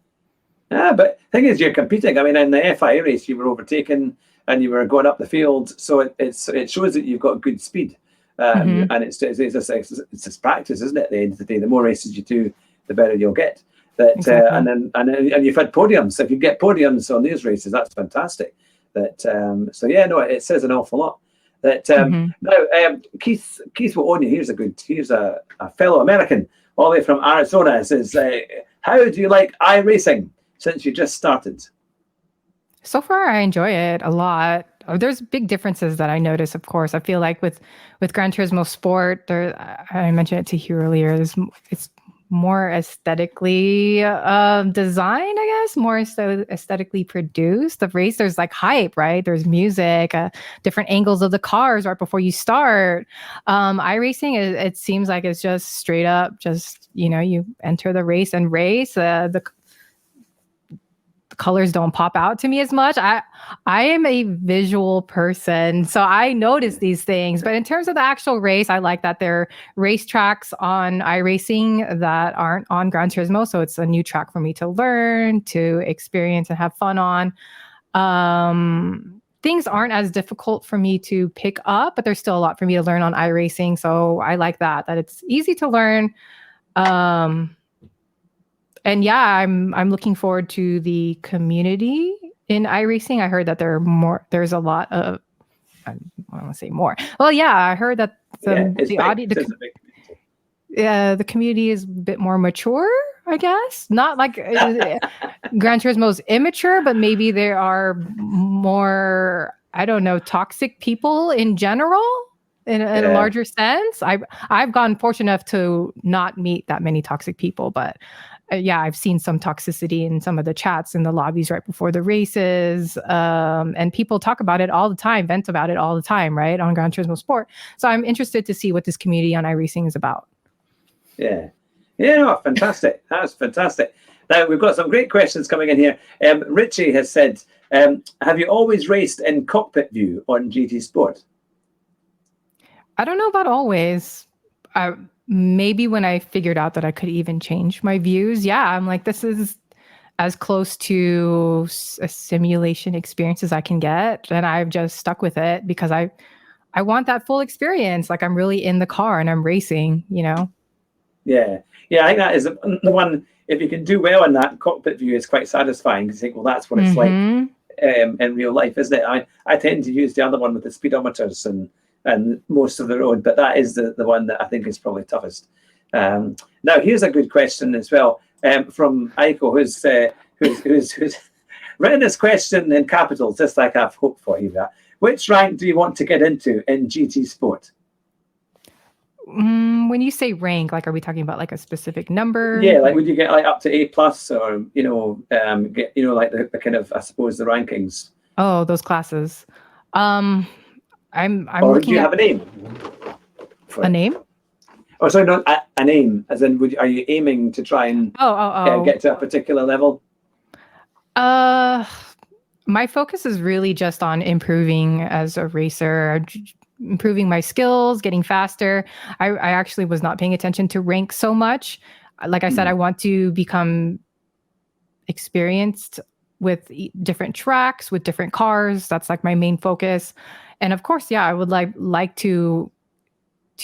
but the thing is, you're competing. I mean, in the FIA race, you were overtaken and you were going up the field, so it shows that you've got good speed. And it's just practice, isn't it? At the end of the day, the more races you do, the better you'll get. Exactly. And you've had podiums. If you get podiums on these races, that's fantastic. It says an awful lot. Now, Keith will own you. Here's a fellow American all the way from Arizona. Says, how do you like iRacing since you just started?
So far, I enjoy it a lot. There's big differences that I notice, of course. I feel like with Gran Turismo Sport, I mentioned it to you earlier, it's more aesthetically designed, I guess, more aesthetically produced. The race, there's like hype, right? There's music, different angles of the cars right before you start. iRacing, it seems like it's just straight up, just, you enter the race and race. The colors don't pop out to me as much. I am a visual person, so I notice these things. But in terms of the actual race, I like that there are racetracks on iRacing that aren't on Gran Turismo. So it's a new track for me to learn, to experience, and have fun on. Things aren't as difficult for me to pick up, but there's still a lot for me to learn on iRacing. So I like that it's easy to learn. And yeah, I'm looking forward to the community in iRacing. I heard that there's a lot of, I don't want to say more. Well, yeah, I heard that the audience. the community is a bit more mature, I guess. Not like Gran Turismo's immature, but maybe there are more, I don't know, toxic people in general in a larger sense. I've gotten fortunate enough to not meet that many toxic people, but yeah, I've seen some toxicity in some of the chats in the lobbies right before the races. And people talk about it all the time, vent about it all the time, right, on Gran Turismo Sport. So I'm interested to see what this community on iRacing is about.
Yeah. Yeah, no, fantastic. That's fantastic. Now, we've got some great questions coming in here. Richie has said, have you always raced in cockpit view on GT Sport?
I don't know about always. Maybe when I figured out that I could even change my views. Yeah, I'm like, this is as close to a simulation experience as I can get. And I've just stuck with it because I want that full experience. Like I'm really in the car and I'm racing, you know?
Yeah. Yeah, I think that is the one, if you can do well in that cockpit view, it's quite satisfying because you think, well, that's what it's like in real life, isn't it? I tend to use the other one with the speedometers and most of the road, but that is the one that I think is probably toughest. Now, here's a good question as well from Aiko, who's written this question in capitals, just like I've hoped for you. Which rank do you want to get into in GT Sport?
When you say rank, like, are we talking about like a specific number?
Yeah, like would you get like up to A+, or get like the kind of, I suppose, the rankings?
Oh, those classes. I'm
or
looking
do you
at
have a name?
a name.
Oh, sorry, not a name. As in, are you aiming to try and get to a particular level?
My focus is really just on improving as a racer, improving my skills, getting faster. I actually was not paying attention to rank so much. Like I said, I want to become experienced with different tracks, with different cars. That's like my main focus. And of course, yeah, I would like to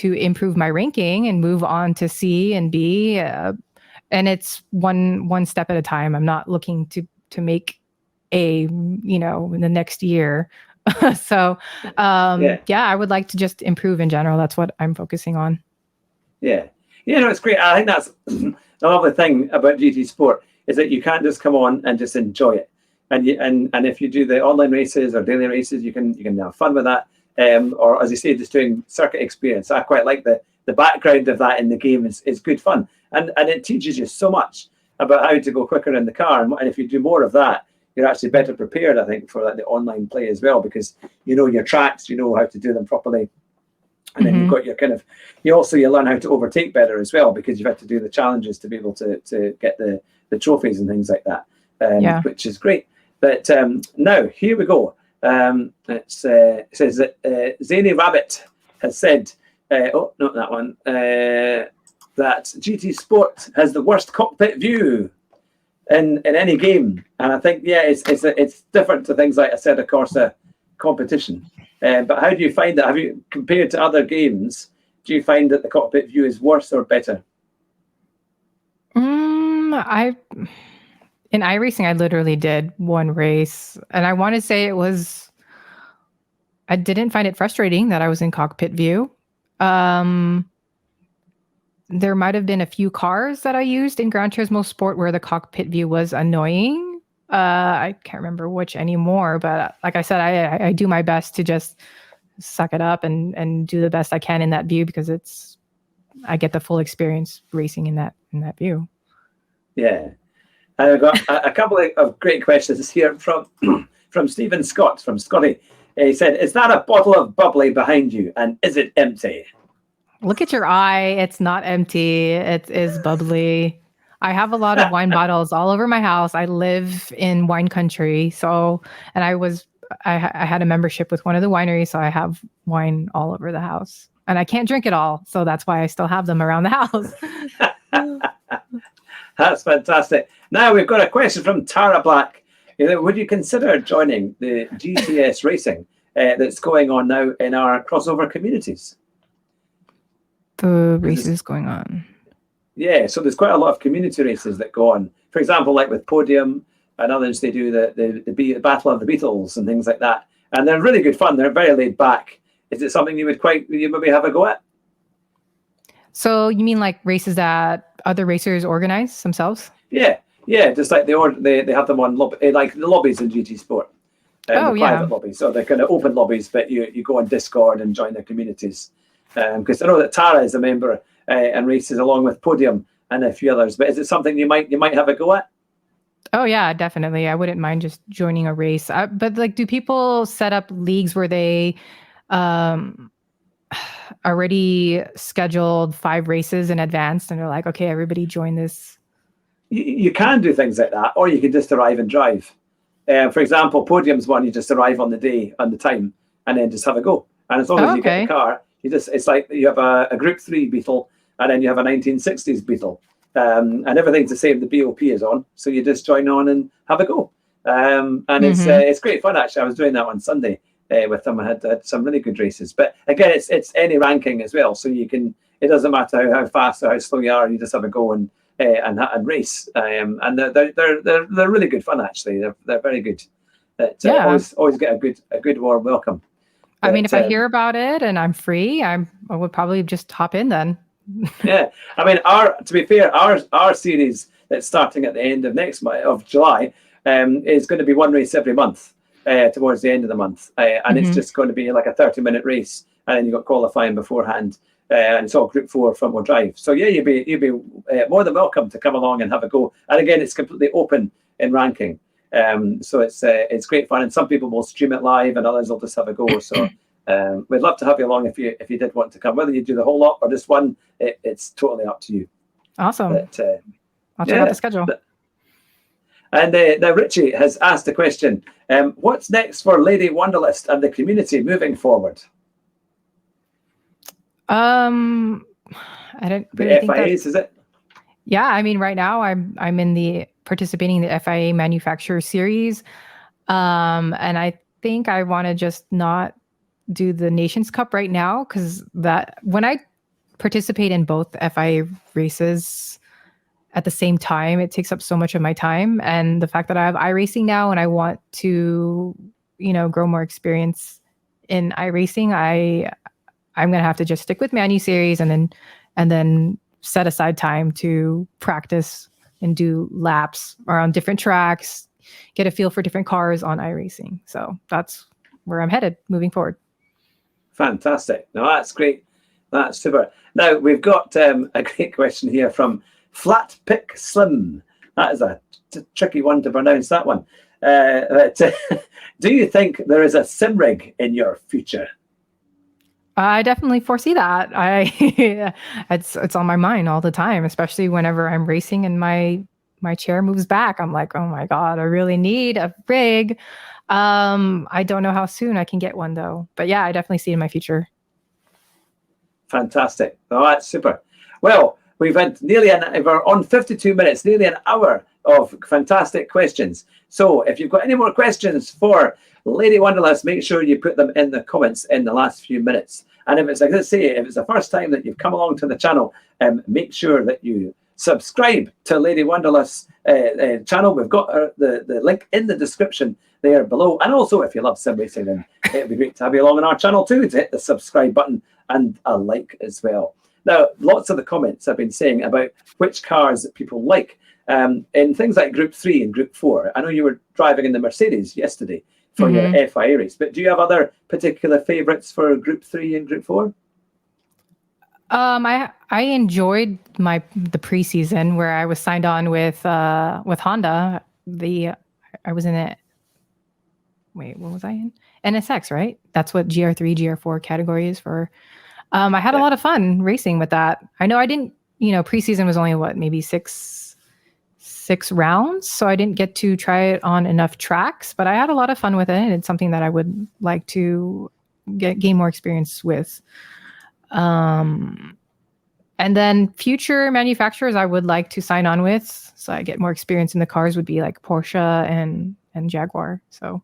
improve my ranking and move on to C and B. And it's one step at a time. I'm not looking to make A, in the next year. So, I would like to just improve in general. That's what I'm focusing on.
Yeah. Yeah, no, it's great. I think that's the lovely thing about GT Sport is that you can't just come on and just enjoy it. And if you do the online races or daily races, you can have fun with that. Or as you say, just doing circuit experience. I quite like the background of that in the game is good fun. And it teaches you so much about how to go quicker in the car. And if you do more of that, you're actually better prepared, I think, for the online play as well, because you know your tracks, you know how to do them properly. And then you've got your kind of, you learn how to overtake better as well, because you've had to do the challenges to be able to get the trophies and things like that, which is great. But now, here we go. It says that Zany Rabbit has said, not that one, that GT Sport has the worst cockpit view in any game. And I think, it's different to things like Assetto Corsa competition. But how do you find that? Have you, compared to other games, do you find that the cockpit view is worse or better?
In iRacing, I literally did one race, and I want to say I didn't find it frustrating that I was in cockpit view. There might have been a few cars that I used in Gran Turismo Sport where the cockpit view was annoying. I can't remember which anymore, but like I said, I do my best to just suck it up and do the best I can in that view, because I get the full experience racing in that view.
Yeah. And I've got a couple of great questions here from Stephen Scott, from Scotty. He said, is that a bottle of bubbly behind you, and is it empty?
Look at your eye. It's not empty. It is bubbly. I have a lot of wine bottles all over my house. I live in wine country. So, and I had a membership with one of the wineries, so I have wine all over the house. And I can't drink it all. So that's why I still have them around the house.
That's fantastic. Now we've got a question from Tara Black. Would you consider joining the GTS racing that's going on now in our crossover communities?
The races going on.
Yeah, so there's quite a lot of community races that go on. For example, like with Podium and others, they do the Battle of the Beatles and things like that. And they're really good fun. They're very laid back. Is it something you maybe have a go at?
So you mean like races that other racers organize themselves?
Yeah, yeah, just like they have them on like the lobbies in GT Sport,
Oh,
the
yeah.
private lobbies. So they're kind of open lobbies, but you go on Discord and join their communities. Because I know that Tara is a member and races along with Podium and a few others. But is it something you might have a go at?
Oh, yeah, definitely. I wouldn't mind just joining a race. But like, do people set up leagues where they um, already scheduled 5 races in advance and they're like, okay, everybody join this?
You can do things like that, or you can just arrive and drive. For example, Podium's one, you just arrive on the day, on the time, and then just have a go. And as long as
Oh,
you get the
okay.
car, it's like you have a Group 3 Beetle, and then you have a 1960s Beetle. And everything's the same, the BOP is on, so you just join on and have a go. And it's great fun, actually. I was doing that on Sunday with them. I had some really good races. But again, it's any ranking as well, so you can, it doesn't matter how fast or how slow you are, you just have a go and race. And they're really good fun, actually. They're very good.
Yeah.
Always get a good warm welcome.
I mean, if I hear about it and I'm free, I would probably just hop in then.
Yeah, I mean, to be fair, our series that's starting at the end of next month of July is going to be one race every month towards the end of the month, and it's just going to be like a 30-minute race, and then you've got qualifying beforehand, and it's all Group 4 front wheel drive. So yeah, you'd be more than welcome to come along and have a go. And again, it's completely open in ranking, so it's great fun, and some people will stream it live, and others will just have a go. So. We'd love to have you along if you did want to come. Whether you do the whole lot or just one, it's totally up to you.
Awesome.
But,
I'll check out the schedule.
And now Richie has asked a question. What's next for Lady Wanderlust and the community moving forward?
I don't really
The
think
FIAs, is it?
Yeah, I mean, right now I'm participating in the FIA Manufacturer Series, and I think I want to just not do the Nations Cup right now, because that when I participate in both FIA races at the same time, it takes up so much of my time. And the fact that I have iRacing now and I want to, grow more experience in iRacing, I'm gonna have to just stick with Manu Series and then set aside time to practice and do laps around different tracks, get a feel for different cars on iRacing. So that's where I'm headed moving forward.
Fantastic. No, that's great. That's super. Now, we've got a great question here from Flat Pick Slim. That is a tricky one to pronounce, that one. Do you think there is a sim rig in your future?
I definitely foresee that. It's on my mind all the time, especially whenever I'm racing and my chair moves back. I'm like, oh my God, I really need a rig. I don't know how soon I can get one though, but yeah, I definitely see it in my future.
Fantastic. Oh, that's super. Well, we've had we're on 52 minutes, nearly an hour of fantastic questions. So if you've got any more questions for Lady Wanderlust, make sure you put them in the comments in the last few minutes. And if it's like I say, if it's the first time that you've come along to the channel, make sure that you subscribe to Lady Wanderlust's channel. We've got the link in the description there below. And also, if you love sim racing, then it'd be great to have you along on our channel too, to hit the subscribe button and a like as well. Now, lots of the comments have been saying about which cars that people like in things like Group 3 and Group 4. I know you were driving in the Mercedes yesterday for your FIA race, but do you have other particular favourites for Group 3 and Group 4?
I enjoyed the preseason where I was signed on with Honda. I was in it. Wait, what was I in? NSX, right? That's what GR3, GR4 category is for. I had a lot of fun racing with that. I know I didn't, preseason was only maybe six rounds, so I didn't get to try it on enough tracks, but I had a lot of fun with it, and it's something that I would like to gain more experience with. And then future manufacturers I would like to sign on with, so I get more experience in the cars, would be like Porsche and Jaguar. So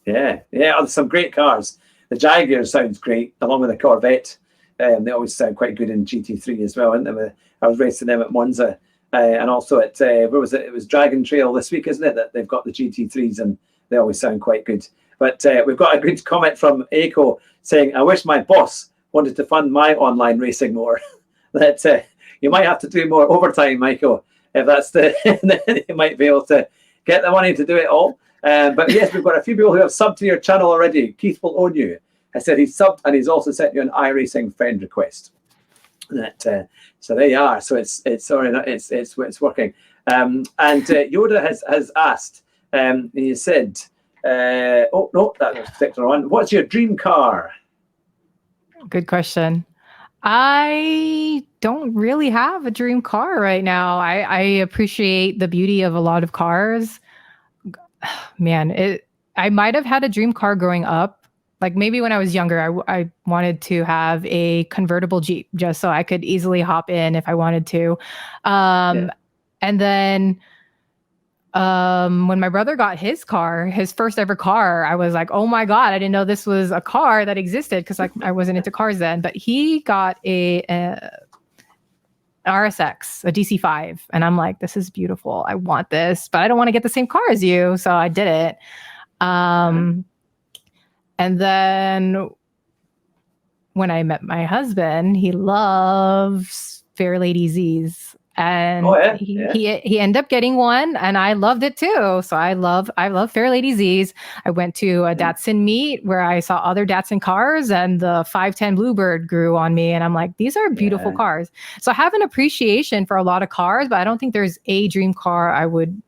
yeah, there's some great cars. The Jaguar sounds great, along with the Corvette. They always sound quite good in GT3 as well, aren't they? I was racing them at Monza, and also at where was it? It was Dragon Trail this week, isn't it? That they've got the GT3s, and they always sound quite good. But we've got a good comment from Aiko saying, "I wish my boss wanted to fund my online racing more." that you might have to do more overtime, Michael. If that's then you might be able to get the money to do it all. But yes, we've got a few people who have subbed to your channel already. Keith will own you. I said he's subbed, and he's also sent you an iRacing friend request. That so there you are. So it's working. And Yoda has asked. He said, "Oh no, that was particular one. What's your dream car?"
Good question. I don't really have a dream car right now. I appreciate the beauty of a lot of cars. Man, I might have had a dream car growing up. Like maybe when I was younger, I wanted to have a convertible Jeep just so I could easily hop in if I wanted to. And then when my brother got his car, his first ever car, I was like, oh my God, I didn't know this was a car that existed because I wasn't into cars then. But he got a RSX, a DC5. And I'm like, this is beautiful. I want this, but I don't want to get the same car as you. So I did it. And then when I met my husband, he loves Fair Lady Z's. And he ended up getting one, and I loved it too. So I love Fair Lady Z's. I went to a Datsun meet where I saw other Datsun cars, and the 510 Bluebird grew on me, and I'm like, these are beautiful cars. So I have an appreciation for a lot of cars, but I don't think there's a dream car I want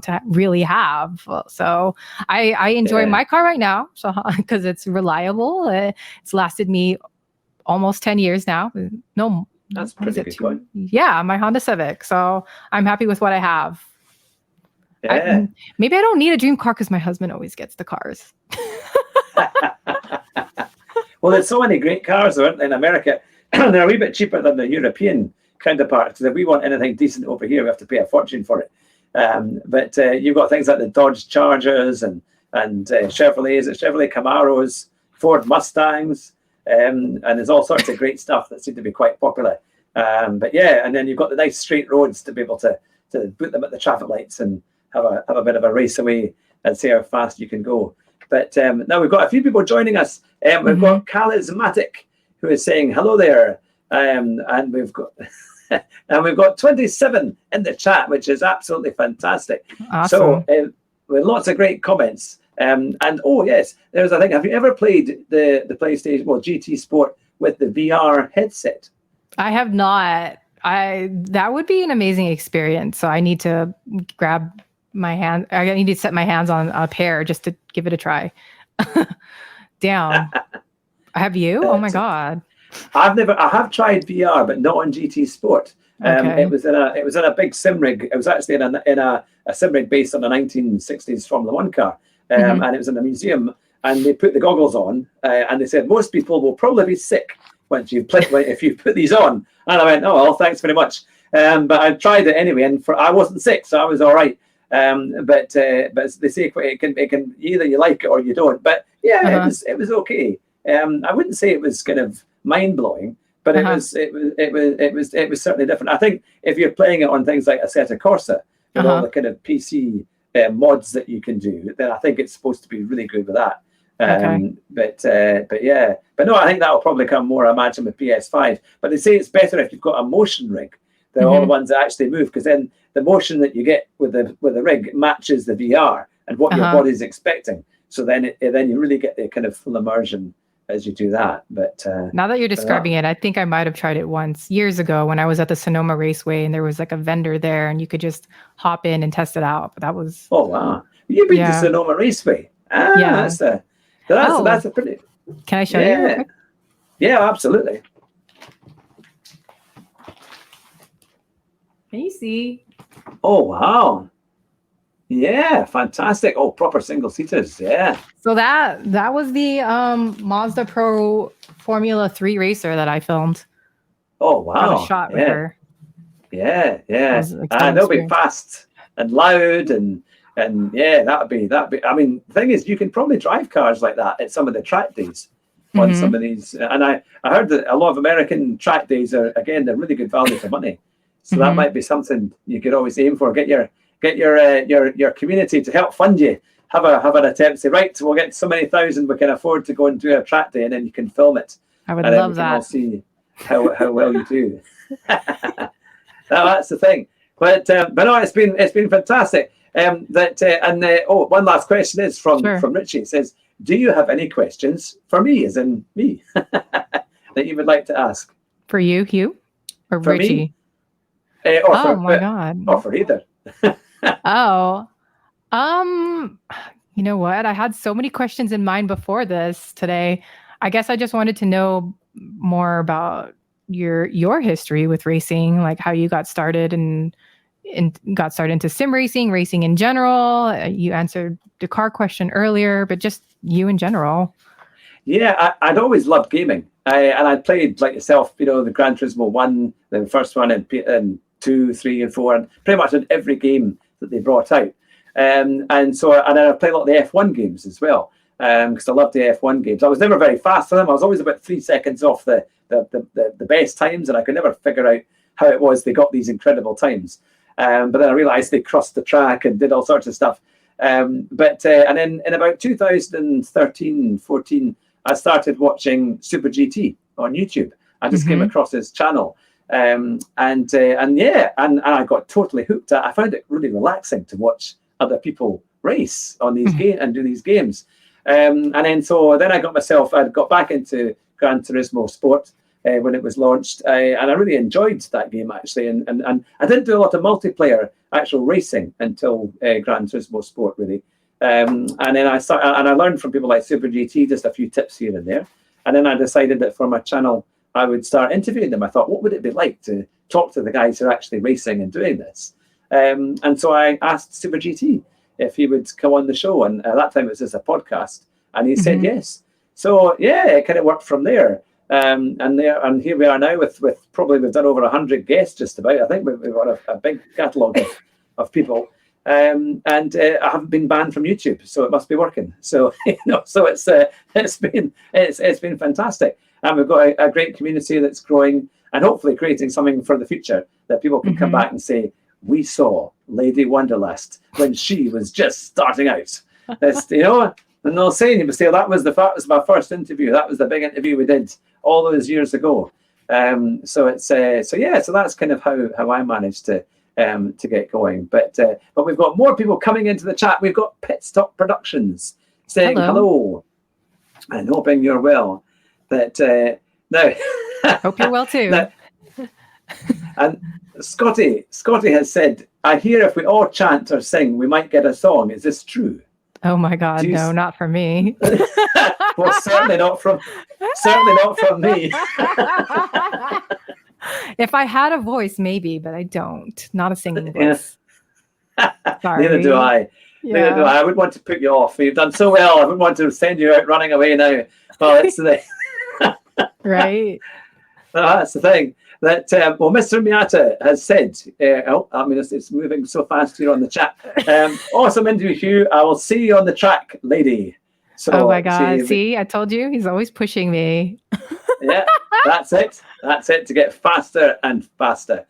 to really have. So I enjoy my car right now, so because it's reliable. It's lasted me almost 10 years now. No.
That's pretty good one.
Yeah, my Honda Civic. So I'm happy with what I have.
Yeah.
Maybe I don't need a dream car because my husband always gets the cars.
Well, there's so many great cars in America. They're a wee bit cheaper than the European counterparts. If we want anything decent over here, we have to pay a fortune for it. But you've got things like the Dodge Chargers and Chevrolets, Chevrolet Camaros, Ford Mustangs. And there's all sorts of great stuff that seem to be quite popular. But yeah, and then you've got the nice straight roads to be able to put them at the traffic lights and have a bit of a race away and see how fast you can go. But now we've got a few people joining us. We've got Charismatic, who is saying hello there, and we've got and we've got 27 in the chat, which is absolutely fantastic.
Awesome.
So with lots of great comments. And oh yes, there's a thing. Have you ever played the PlayStation, GT Sport with the VR headset?
I have not. That would be an amazing experience. So I need to grab my hand. I need to set my hands on a pair just to give it a try. Damn. Have you? Oh my God.
I have tried VR, but not on GT Sport.
Okay.
It was in a big sim rig. It was actually in a sim rig based on a 1960s Formula One car. And it was in a museum, and they put the goggles on, and they said most people will probably be sick if you put these on. And I went, oh well, thanks very much. But I tried it anyway, and I wasn't sick, so I was all right. But they say it can either you like it or you don't. But yeah, it was okay. I wouldn't say it was kind of mind blowing, but it was certainly different. I think if you're playing it on things like Assetto Corsa with all the kind of PC mods that you can do, then I think it's supposed to be really good with that. But no, I think that will probably come more, I imagine, with PS5. But they say it's better if you've got a motion rig. They're all the ones that actually move, because then the motion that you get with the rig matches the VR and what your body's expecting. So then you really get the kind of full immersion as you do that. But
now that you're describing it, I think I might have tried it once years ago when I was at the Sonoma Raceway, and there was like a vendor there, and you could just hop in and test it out. But that was
wow! You've been to Sonoma Raceway? That's a pretty.
Can I show you? Real quick?
Yeah, absolutely.
Can you see?
Oh wow! Yeah, fantastic. Oh, proper single seaters. Yeah.
So that was the Mazda Pro Formula 3 racer that I filmed.
Oh wow!
Got a shot with her.
Yeah. And they'll be fast and loud and that would be. I mean, the thing is, you can probably drive cars like that at some of the track days on some of these. And I heard that a lot of American track days they're really good value for money. So that might be something you could always aim for. Get your community to help fund you. Have an attempt. Say, right, we'll get so many thousand we can afford to go and do a track day, and then you can film it.
I would love that.
All see. how well you do. That's the thing. But no, it's been fantastic. One last question is from Richie. It says, do you have any questions for me, as in me, that you would like to ask?
For you, Hugh? Or
for
Richie?
Me?
My God.
Or for either.
You know what? I had so many questions in mind before this today. I guess I just wanted to know more about your history with racing, like how you got started and got started into sim racing in general. You answered the car question earlier, but just you in general.
Yeah, I'd always loved gaming. I played, like yourself, the Gran Turismo 1, the first one, and 2, 3, and 4, and pretty much in every game that they brought out. And then I played a lot of the F1 games as well, because I loved the F1 games. I was never very fast on them. I was always about 3 seconds off the best times, and I could never figure out how it was they got these incredible times. But then I realized they crossed the track and did all sorts of stuff. And then in about 2013, 14, I started watching Super GT on YouTube. I just came across his channel. And I got totally hooked. I found it really relaxing to watch other people race on these games and do these games. Then I got back into Gran Turismo Sport when it was launched, and I really enjoyed that game actually. And I didn't do a lot of multiplayer actual racing until Gran Turismo Sport really. And then I learned from people like Super GT just a few tips here and there. And then I decided that for my channel I would start interviewing them. I thought, what would it be like to talk to the guys who are actually racing and doing this? And so I asked Super GT if he would come on the show. And at that time, it was just a podcast. And he said yes. So, yeah, it kind of worked from there. And here we are now with probably we've done over 100 guests just about. I think we've got a big catalogue of people. I haven't been banned from YouTube, so it must be working. So, so it's been fantastic. And we've got a great community that's growing and hopefully creating something for the future that people can come back and say, we saw Lady Wanderlust when she was just starting out. That's, and they'll say, that was my first interview. That was the big interview we did all those years ago. So that's kind of how I managed to get going. But we've got more people coming into the chat. We've got Pit Stop Productions saying hello and hoping you're well. Now,
hope you're well too.
And Scotty has said, I hear if we all chant or sing, we might get a song. Is this true?
Oh my God, no, not for me.
Well, certainly not from me.
If I had a voice, maybe, but I don't. Not a singing voice. Sorry.
Neither do I.
Yeah.
Neither do I. I wouldn't want to put you off. You've done so well. I wouldn't want to send you out running away now. Well, it's the
right.
That's the thing. That Mr. Miata has said. It's moving so fast here on the chat. Awesome interview, Hugh. I will see you on the track, lady. So,
oh my God! See, I told you, he's always pushing me.
Yeah, that's it. That's it, to get faster and faster,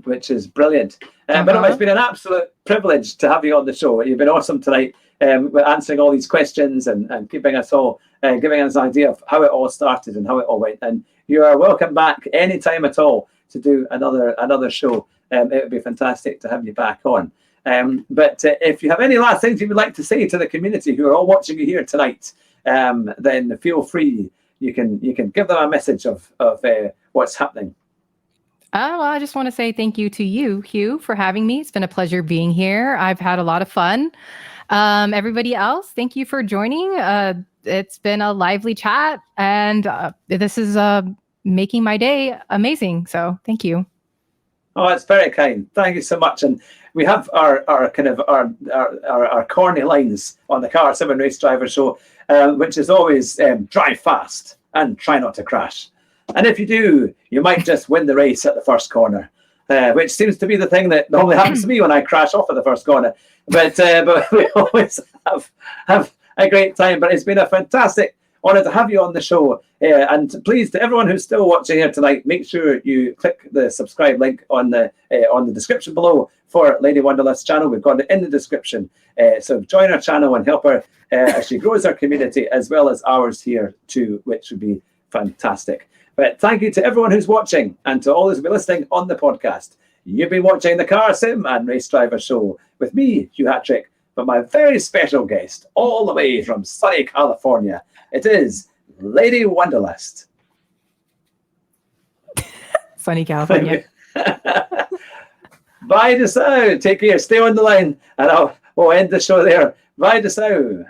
which is brilliant. But it's been an absolute privilege to have you on the show. You've been awesome tonight, answering all these questions and keeping us all, giving us an idea of how it all started and how it all went. And you are welcome back anytime at all to do another show. It would be fantastic to have you back on. But if you have any last things you would like to say to the community who are all watching you here tonight, then feel free. You can give them a message of what's happening.
Well, I just want to say thank you to you, Hugh, for having me. It's been a pleasure being here. I've had a lot of fun. Everybody else, thank you for joining. It's been a lively chat, and this is making my day amazing. So thank you.
Oh, it's very kind. Thank you so much. And we have our corny lines on the Car 7 Race Driver Show, which is always drive fast and try not to crash. And if you do, you might just win the race at the first corner, which seems to be the thing that normally happens to me when I crash off at the first corner. But we always have a great time. But it's been a fantastic honor to have you on the show. And please, to everyone who's still watching here tonight, make sure you click the subscribe link on the description below for Lady Wanderlust's channel. We've got it in the description. So join our channel and help her as she grows our community, as well as ours here too, which would be fantastic. But thank you to everyone who's watching and to all those who've been listening on the podcast. You've been watching the Car Sim and Race Driver Show with me, Hugh Hattrick, but my very special guest, all the way from sunny California. It is Lady Wanderlust.
Sunny California.
Bye just now. Take care. Stay on the line, and we'll end the show there. Bye just now.